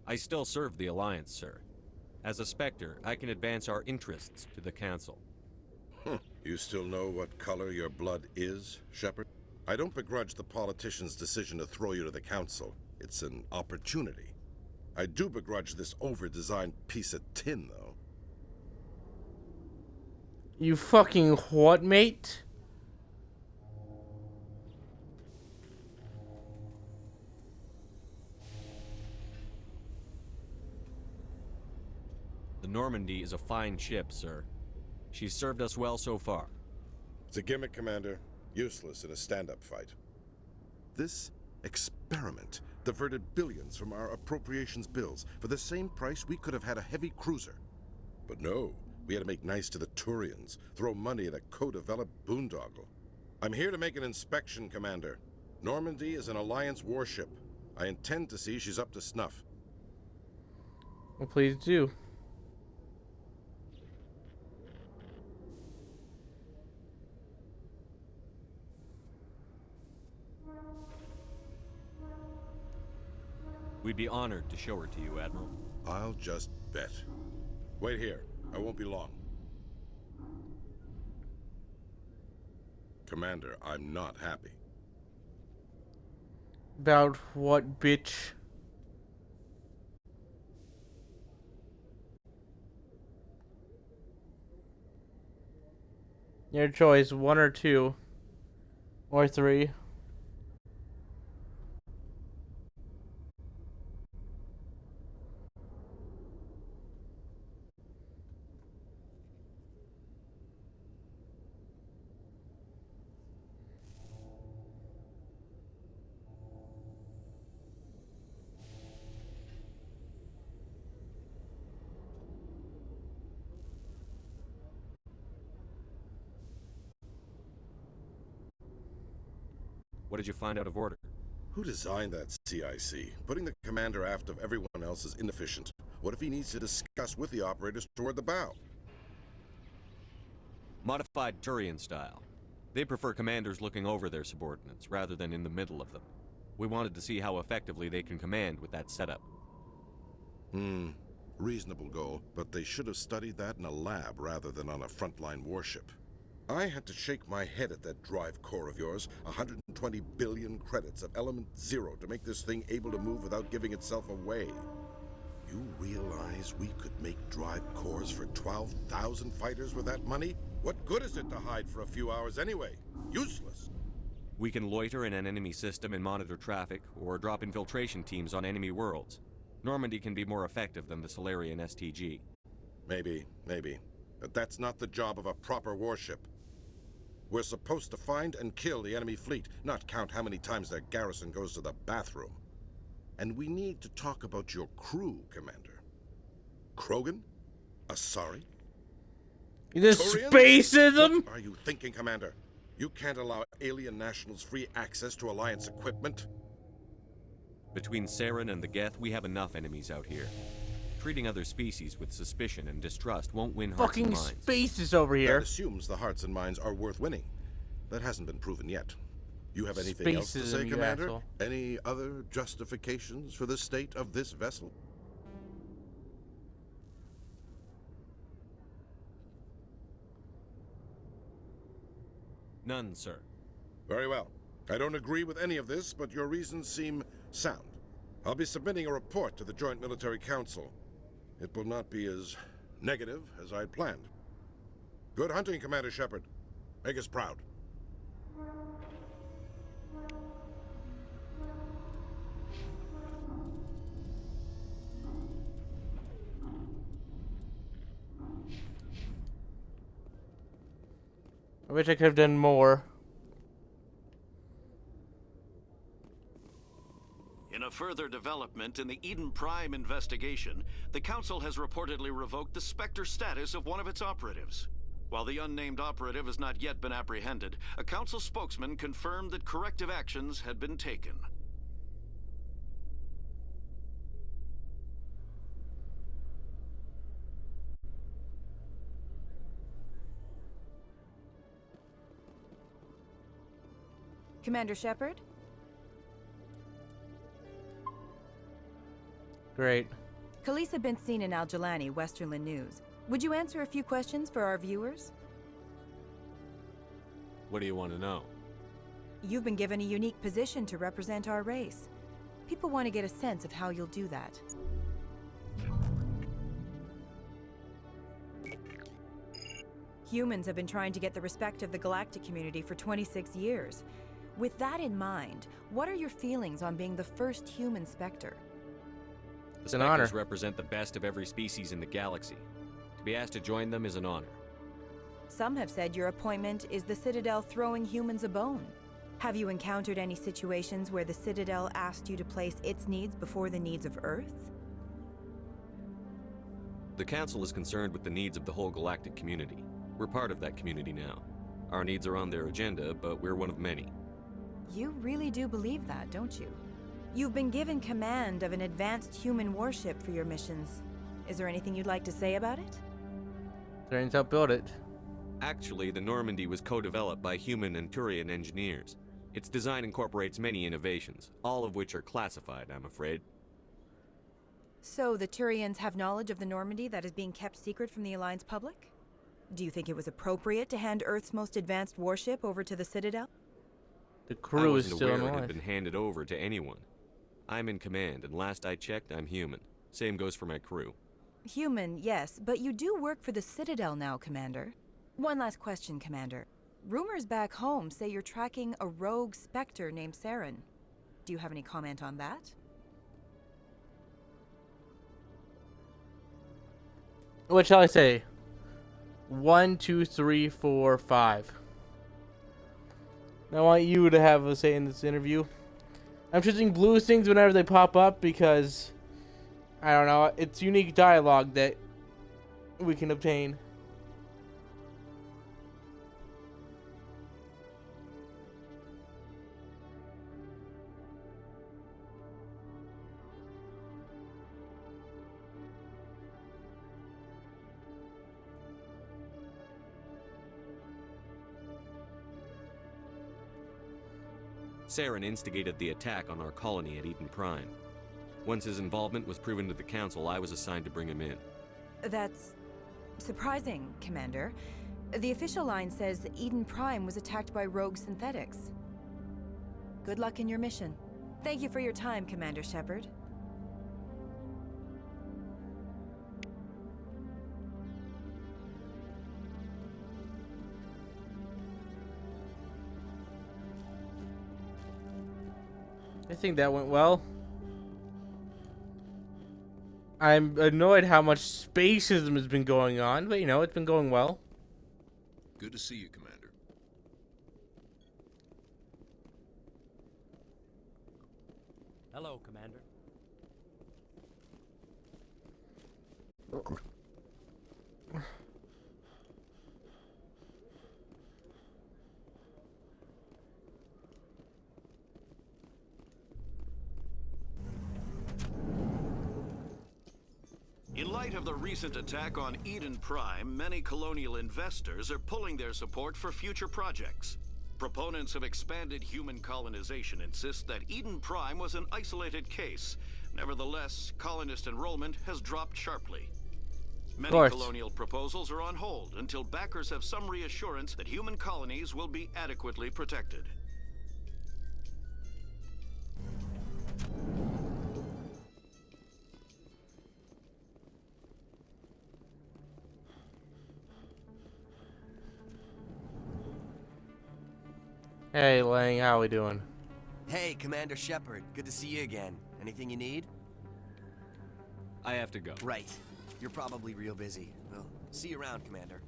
I still serve the Alliance, sir. As a Spectre, I can advance our interests to the Council. You still know what color your blood is, Shepard? I don't begrudge the politician's decision to throw you to the Council. It's an opportunity. I do begrudge this over-designed piece of tin, though. You fucking what, mate? The Normandy is a fine ship, sir. She's served us well so far. It's a gimmick, Commander. Useless in a stand-up fight. This experiment diverted billions from our appropriations bills. For the same price, we could have had a heavy cruiser. But no, we had to make nice to the Turians, throw money at a co-developed boondoggle. I'm here to make an inspection, Commander. Normandy is an Alliance warship. I intend to see she's up to snuff. Well, please do. We'd be honored to show her to you, Admiral. I'll just bet. Wait here. I won't be long. Commander, I'm not happy. About what, bitch? Your choice, 1 or 2. Or 3. What did you find out of order? Who designed that CIC? Putting the commander aft of everyone else is inefficient. What if he needs to discuss with the operators toward the bow? Modified Turian style. They prefer commanders looking over their subordinates, rather than in the middle of them. We wanted to see how effectively they can command with that setup. Reasonable goal, but they should have studied that in a lab rather than on a frontline warship. I had to shake my head at that drive core of yours. 120 billion credits of element 0 to make this thing able to move without giving itself away. You realize we could make drive cores for 12,000 fighters with that money? What good is it to hide for a few hours anyway? Useless. We can loiter in an enemy system and monitor traffic, or drop infiltration teams on enemy worlds. Normandy can be more effective than the Solarian STG. Maybe. But that's not the job of a proper warship. We're supposed to find and kill the enemy fleet, not count how many times their garrison goes to the bathroom. And we need to talk about your crew, Commander. Krogan? Asari? This Turians? spacism? What are you thinking, Commander? You can't allow alien nationals free access to Alliance equipment? Between Saren and the Geth, we have enough enemies out here. Treating other species with suspicion and distrust won't win hearts and Fucking minds. spaces over here. That assumes the hearts and minds are worth winning. That hasn't been proven yet. You have anything else to say, you Commander? asshole. Any other justifications for the state of this vessel? None, sir. Very well. I don't agree with any of this, but your reasons seem sound. I'll be submitting a report to the Joint Military Council. It will not be as negative as I'd planned. Good hunting, Commander Shepard. Make us proud. I wish I could have done more. In a further development in the Eden Prime investigation, the Council has reportedly revoked the Spectre status of one of its operatives. While the unnamed operative has not yet been apprehended, a Council spokesman confirmed that corrective actions had been taken. Commander Shepard? Great. Khaleesa bint Sinan al-Jalani, Westerland News. Would you answer a few questions for our viewers? What do you want to know? You've been given a unique position to represent our race. People want to get a sense of how you'll do that. Humans have been trying to get the respect of the galactic community for 26 years. With that in mind, what are your feelings on being the first human Spectre? The Spectres represent the best of every species in the galaxy. To be asked to join them is an honor. Some have said your appointment is the Citadel throwing humans a bone. Have you encountered any situations where the Citadel asked you to place its needs before the needs of Earth? The Council is concerned with the needs of the whole galactic community. We're part of that community now. Our needs are on their agenda, but we're one of many. You really do believe that, don't you? You've been given command of an advanced human warship for your missions. Is there anything you'd like to say about it? Turns out build it. Actually, the Normandy was co-developed by human and Turian engineers. Its design incorporates many innovations, all of which are classified, I'm afraid. So the Turians have knowledge of the Normandy that is being kept secret from the Alliance public? Do you think it was appropriate to hand Earth's most advanced warship over to the Citadel? The crew is still still alive. I wasn't aware it alive. had been handed over to anyone. I'm in command, and last I checked, I'm human. Same goes for my crew. Human, yes, but you do work for the Citadel now, Commander. One last question, Commander. Rumors back home say you're tracking a rogue Spectre named Saren. Do you have any comment on that? What shall I say? 1, 2, 3, 4, 5. I want you to have a say in this interview. I'm choosing blue things whenever they pop up because, I don't know, it's unique dialogue that we can obtain. Saren instigated the attack on our colony at Eden Prime. Once his involvement was proven to the Council, I was assigned to bring him in. That's surprising, Commander. The official line says Eden Prime was attacked by rogue synthetics. Good luck in your mission. Thank you for your time, Commander Shepard. I think that went well. I'm annoyed how much spacism has been going on, but you know, it's been going well. Good to see you, Commander. Hello, Commander. In light of the recent attack on Eden Prime, many colonial investors are pulling their support for future projects. Proponents of expanded human colonization insist that Eden Prime was an isolated case. Nevertheless, colonist enrollment has dropped sharply. Many colonial proposals are on hold until backers have some reassurance that human colonies will be adequately protected. Hey, Lang, how we doing? Hey, Commander Shepard. Good to see you again. Anything you need? I have to go. Right. You're probably real busy. Well, see you around, Commander.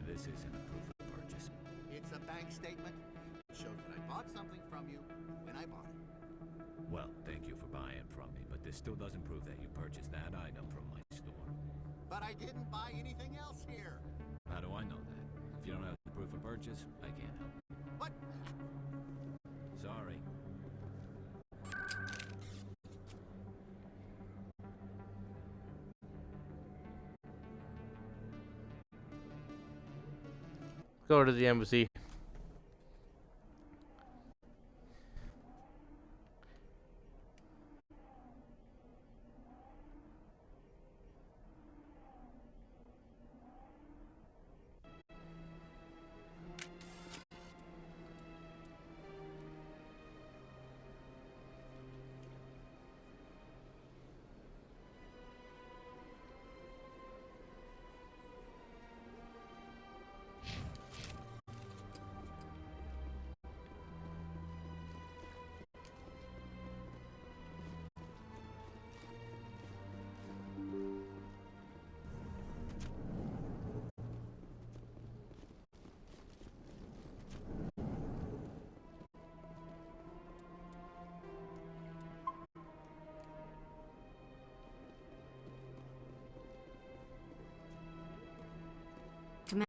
This isn't a proof of purchase. It's a bank statement. It shows that I bought something from you when I bought it. Well, thank you for buying from me, but this still doesn't prove that you purchased that item from my store. but I didn't buy anything else here. How do I know that? If you don't have the proof of purchase, I can't help. What? Sorry. Go to the embassy.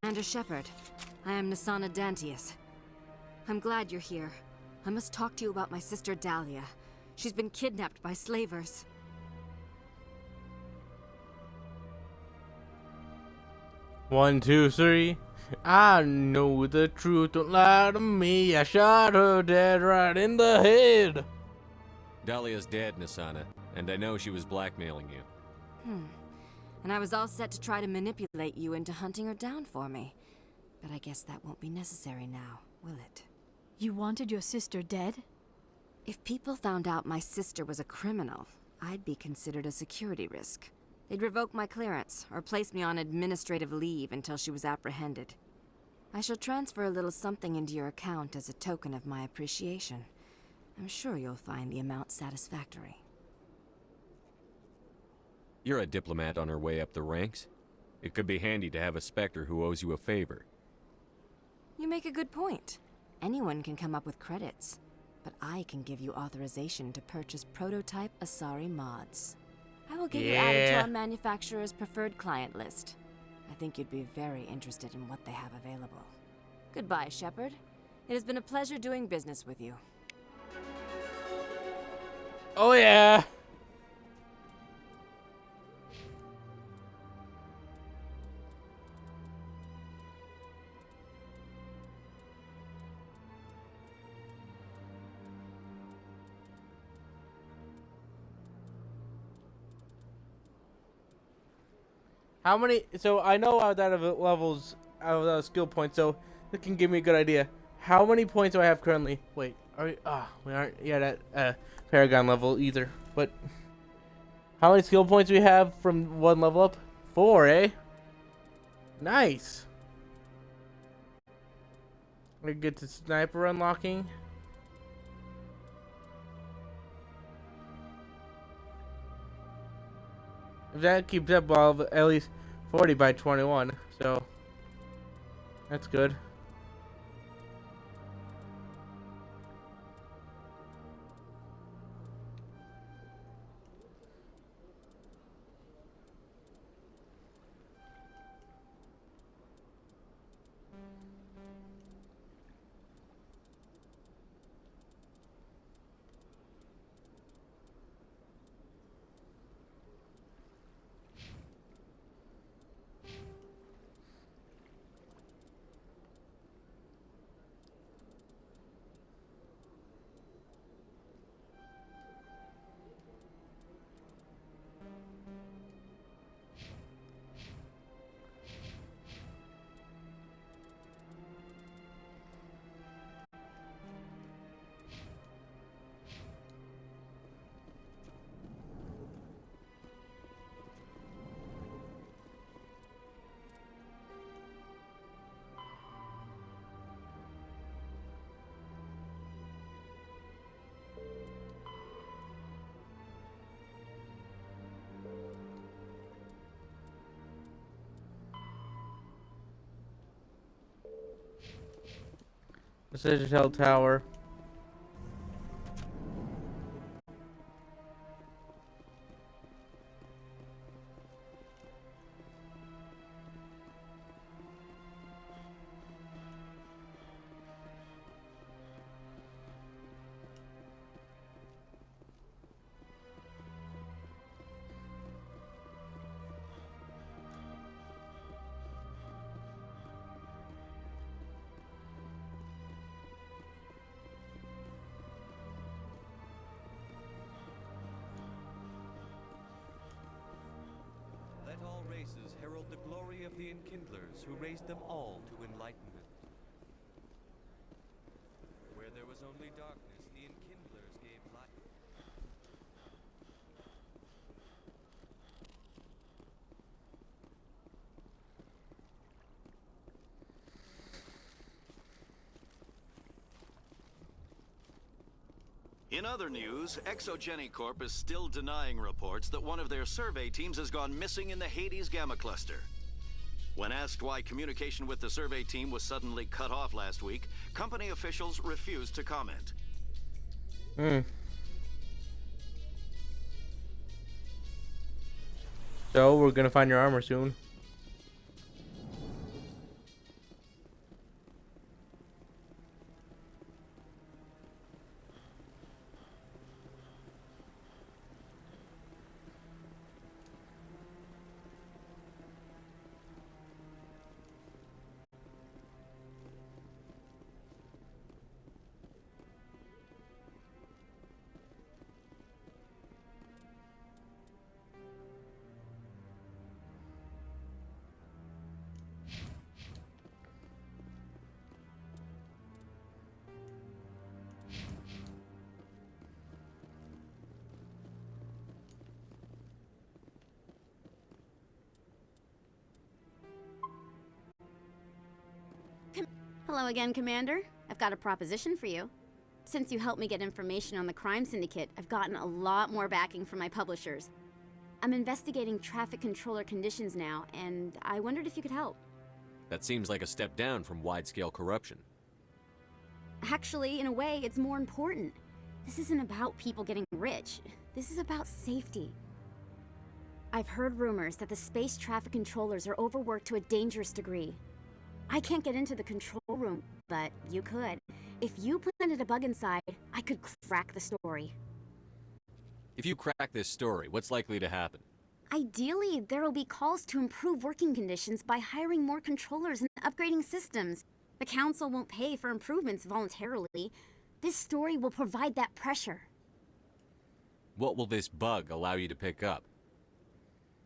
Commander Shepard, I am Nasana Dantius. I'm glad you're here. I must talk to you about my sister Dahlia. She's been kidnapped by slavers. One, two, three. I know the truth, don't lie to me. I shot her dead right in the head. Dahlia's dead, Nasana, and I know she was blackmailing you. And I was all set to try to manipulate you into hunting her down for me. But I guess that won't be necessary now, will it? You wanted your sister dead? If people found out my sister was a criminal, I'd be considered a security risk. They'd revoke my clearance, or place me on administrative leave until she was apprehended. I shall transfer a little something into your account as a token of my appreciation. I'm sure you'll find the amount satisfactory. You're a diplomat on her way up the ranks. It could be handy to have a Spectre who owes you a favor. You make a good point. Anyone can come up with credits, but I can give you authorization to purchase prototype Asari mods. I will get you added to our manufacturer's preferred client list. I think you'd be very interested in what they have available. Goodbye, Shepard. It has been a pleasure doing business with you. Oh yeah. How many? So I know out of levels, out of skill points. So it can give me a good idea. How many points do I have currently? Wait, are we? We aren't yet at Paragon level either. But how many skill points do we have from one level up? 4, eh? Nice. We get to sniper unlocking. If that keeps up, I'll have at least 40 by 21, so that's good. Citadel Tower. races herald the glory of the Enkindlers who raised them all to enlightenment. Where there was only darkness, the Enkindlers gave light. In other news, Exogeny Corp is still denying reports that one of their survey teams has gone missing in the Hades Gamma Cluster. When asked why communication with the survey team was suddenly cut off last week, company officials refused to comment. So, we're gonna find your armor soon. Hello again, Commander. I've got a proposition for you. Since you helped me get information on the crime syndicate, I've gotten a lot more backing from my publishers. I'm investigating traffic controller conditions now, and I wondered if you could help. That seems like a step down from wide-scale corruption. Actually, in a way, it's more important. This isn't about people getting rich. This is about safety. I've heard rumors that the space traffic controllers are overworked to a dangerous degree. I can't get into the control room, but you could. If you planted a bug inside, I could crack the story. If you crack this story, what's likely to happen? Ideally, there will be calls to improve working conditions by hiring more controllers and upgrading systems. The Council won't pay for improvements voluntarily. This story will provide that pressure. What will this bug allow you to pick up?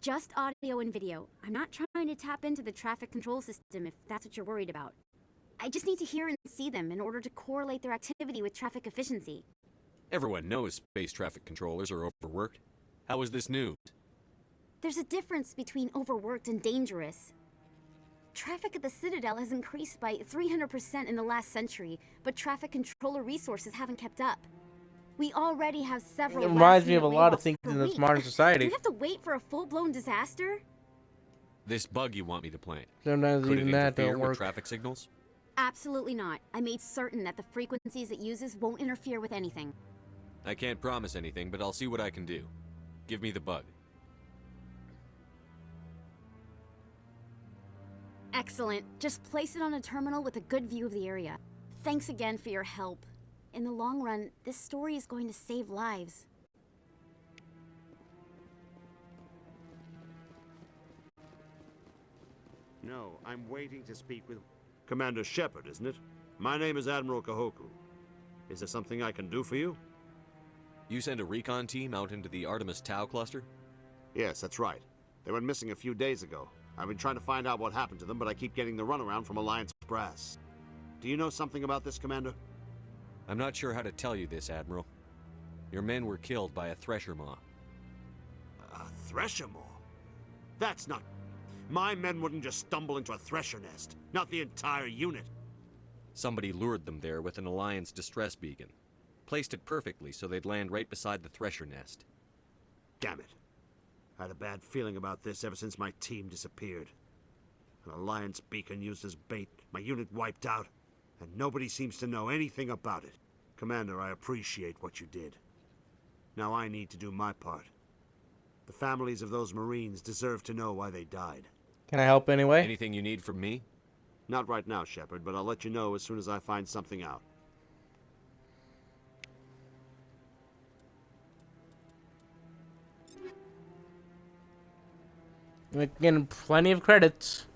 Just audio and video. I'm not trying to tap into the traffic control system if that's what you're worried about. I just need to hear and see them in order to correlate their activity with traffic efficiency. Everyone knows space traffic controllers are overworked. How is this news? There's a difference between overworked and dangerous. Traffic at the Citadel has increased by 300% in the last century, but traffic controller resources haven't kept up. We already have several. It reminds me of a last-minute lot of layoffs things per in this week. modern society. Do we have to wait for a full-blown disaster? This bug you want me to plant. Sometimes Could even it that interfere don't with work. traffic signals? Absolutely not. I made certain that the frequencies it uses won't interfere with anything. I can't promise anything, but I'll see what I can do. Give me the bug. Excellent. Just place it on a terminal with a good view of the area. Thanks again for your help. In the long run, this story is going to save lives. No, I'm waiting to speak with Commander Shepard, isn't it? My name is Admiral Kahoku. Is there something I can do for you? You sent a recon team out into the Artemis Tau cluster? Yes, that's right. They went missing a few days ago. I've been trying to find out what happened to them, but I keep getting the runaround from Alliance brass. Do you know something about this, Commander? I'm not sure how to tell you this, Admiral. Your men were killed by a Thresher Maw. A Thresher Maw? That's not... My men wouldn't just stumble into a Thresher nest. Not the entire unit. Somebody lured them there with an Alliance distress beacon. Placed it perfectly so they'd land right beside the Thresher nest. Damn it. I had a bad feeling about this ever since my team disappeared. An Alliance beacon used as bait, my unit wiped out, and nobody seems to know anything about it. Commander, I appreciate what you did. Now I need to do my part. The families of those Marines deserve to know why they died. Can I help anyway? Anything you need from me? Not right now, Shepard, but I'll let you know as soon as I find something out. We're getting plenty of credits.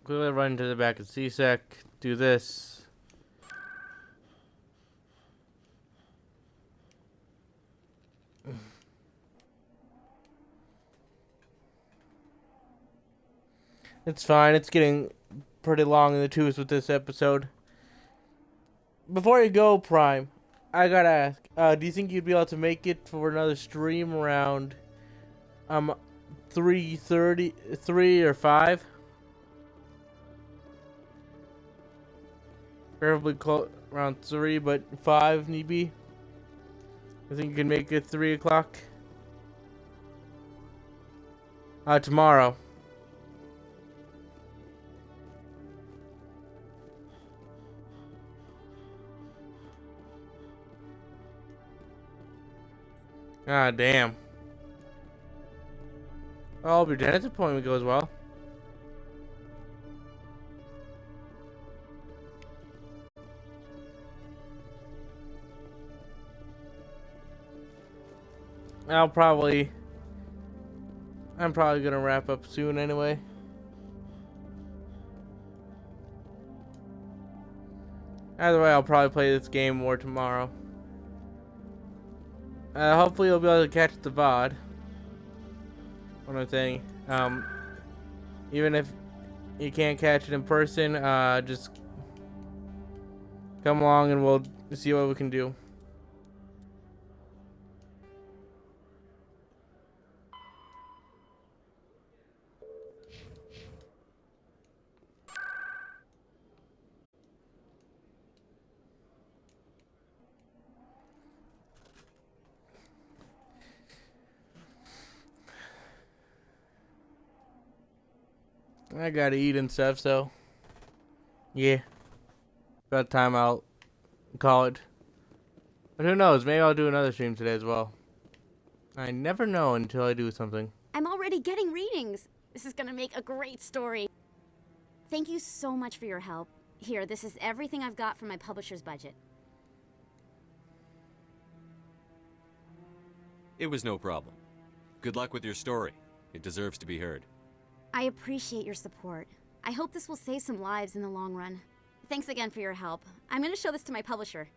quickly run to the back of CSEC, do this. It's fine. It's getting pretty long in the tooth with this episode. Before you go, Prime, I gotta ask, do you think you'd be able to make it for another stream around 3:30, 3 or 5? Preferably around 3, but 5 need be. I think you can make it 3 o'clock. Tomorrow. Ah, damn. I hope your dentist appointment goes well. I'm probably gonna wrap up soon anyway. Either way, I'll probably play this game more tomorrow. Hopefully you'll be able to catch the VOD. One other thing, even if you can't catch it in person, just come along and we'll see what we can do. I gotta eat and stuff, so yeah. About time I'll call it. But who knows, maybe I'll do another stream today as well. I never know until I do something. I'm already getting readings. This is gonna make a great story. Thank you so much for your help. Here, this is everything I've got from my publisher's budget. It was no problem. Good luck with your story. It deserves to be heard. I appreciate your support. I hope this will save some lives in the long run. Thanks again for your help. I'm going to show this to my publisher.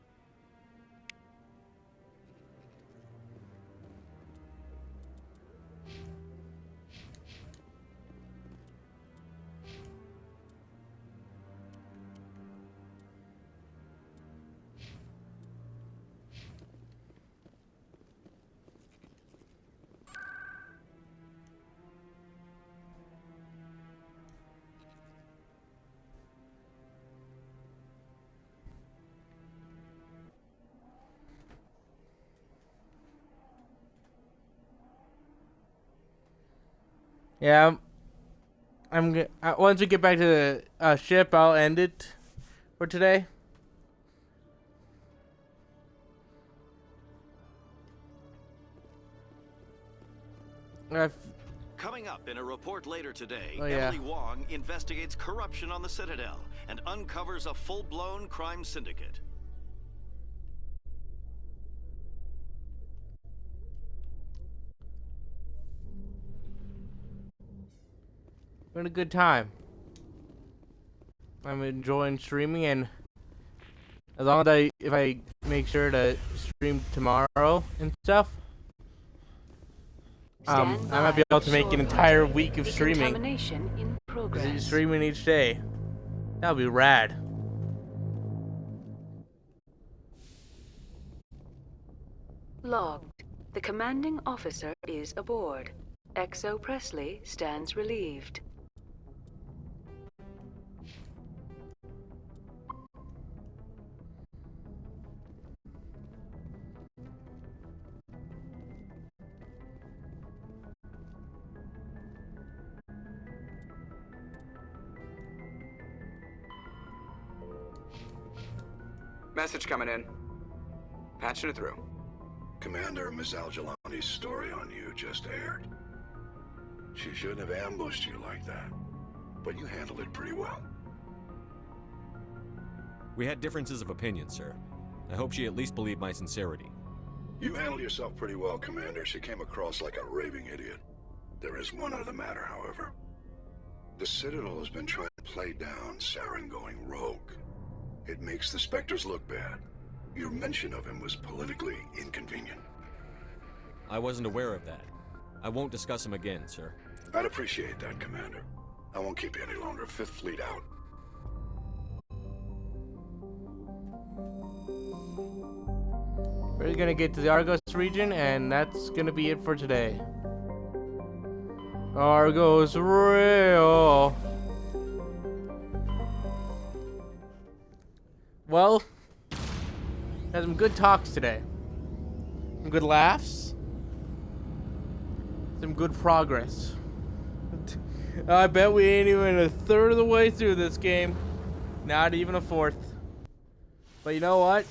Yeah, once we get back to the ship, I'll end it for today. Coming up in a report later today, Oh, yeah. Emily Wong investigates corruption on the Citadel and uncovers a full-blown crime syndicate. Having a good time. I'm enjoying streaming, and as long as if I make sure to stream tomorrow and stuff, I might be able to make an entire week of streaming. Decontamination in progress. Streaming each day. That would be rad. Logged. The commanding officer is aboard. XO Presley stands relieved. Message coming in. Patching it through. Commander, Ms. Al-Jalani's story on you just aired. She shouldn't have ambushed you like that, but you handled it pretty well. We had differences of opinion, sir. I hope she at least believed my sincerity. You handled yourself pretty well, Commander. She came across like a raving idiot. There is one other matter, however. The Citadel has been trying to play down Saren going rogue. It makes the Spectres look bad. Your mention of him was politically inconvenient. I wasn't aware of that. I won't discuss him again, sir. I'd appreciate that, Commander. I won't keep you any longer. Fifth Fleet out. We're gonna get to the Argos region, and that's gonna be it for today. Argos real. Well, had some good talks today. Some good laughs. Some good progress. I bet we ain't even a third of the way through this game. Not even a fourth. But you know what?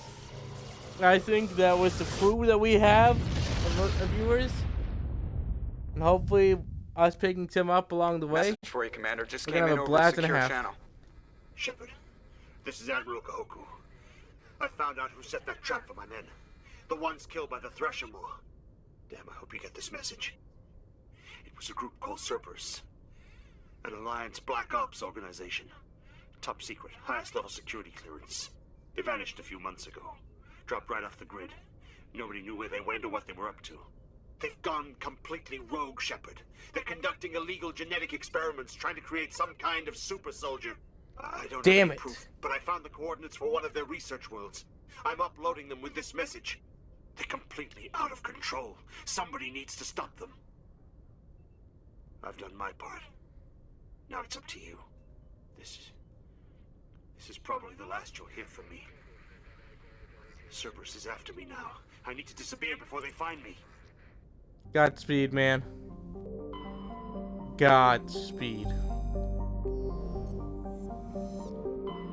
I think that with the crew that we have of viewers, and hopefully us picking Tim up along the way, Message for you, Commander. Just we're came gonna in have a over a blast and a secure half. channel. Shepard, this is Admiral Kahoku. I found out who set that trap for my men. The ones killed by the Thresher Maw. Damn, I hope you get this message. It was a group called Cerberus. An Alliance Black Ops organization. Top secret, highest level security clearance. They vanished a few months ago. Dropped right off the grid. Nobody knew where they went or what they were up to. They've gone completely rogue, Shepard. They're conducting illegal genetic experiments, trying to create some kind of super soldier. I don't Damn have any it. proof, but I found the coordinates for one of their research worlds. I'm uploading them with this message. They're completely out of control. Somebody needs to stop them. I've done my part. Now it's up to you. This is probably the last you'll hear from me. Cerberus is after me now. I need to disappear before they find me. Godspeed, man. Godspeed.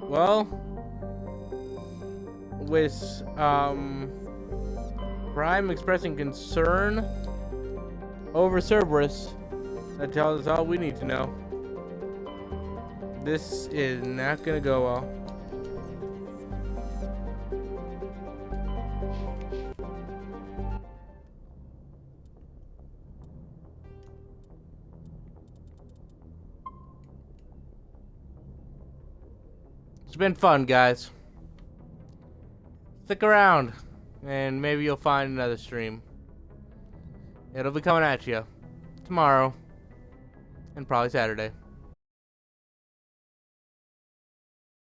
Well, with Prime expressing concern over Cerberus, that tells us all we need to know. This is not gonna go well. It's been fun, guys. Stick around, and maybe you'll find another stream. It'll be coming at you tomorrow, and probably Saturday.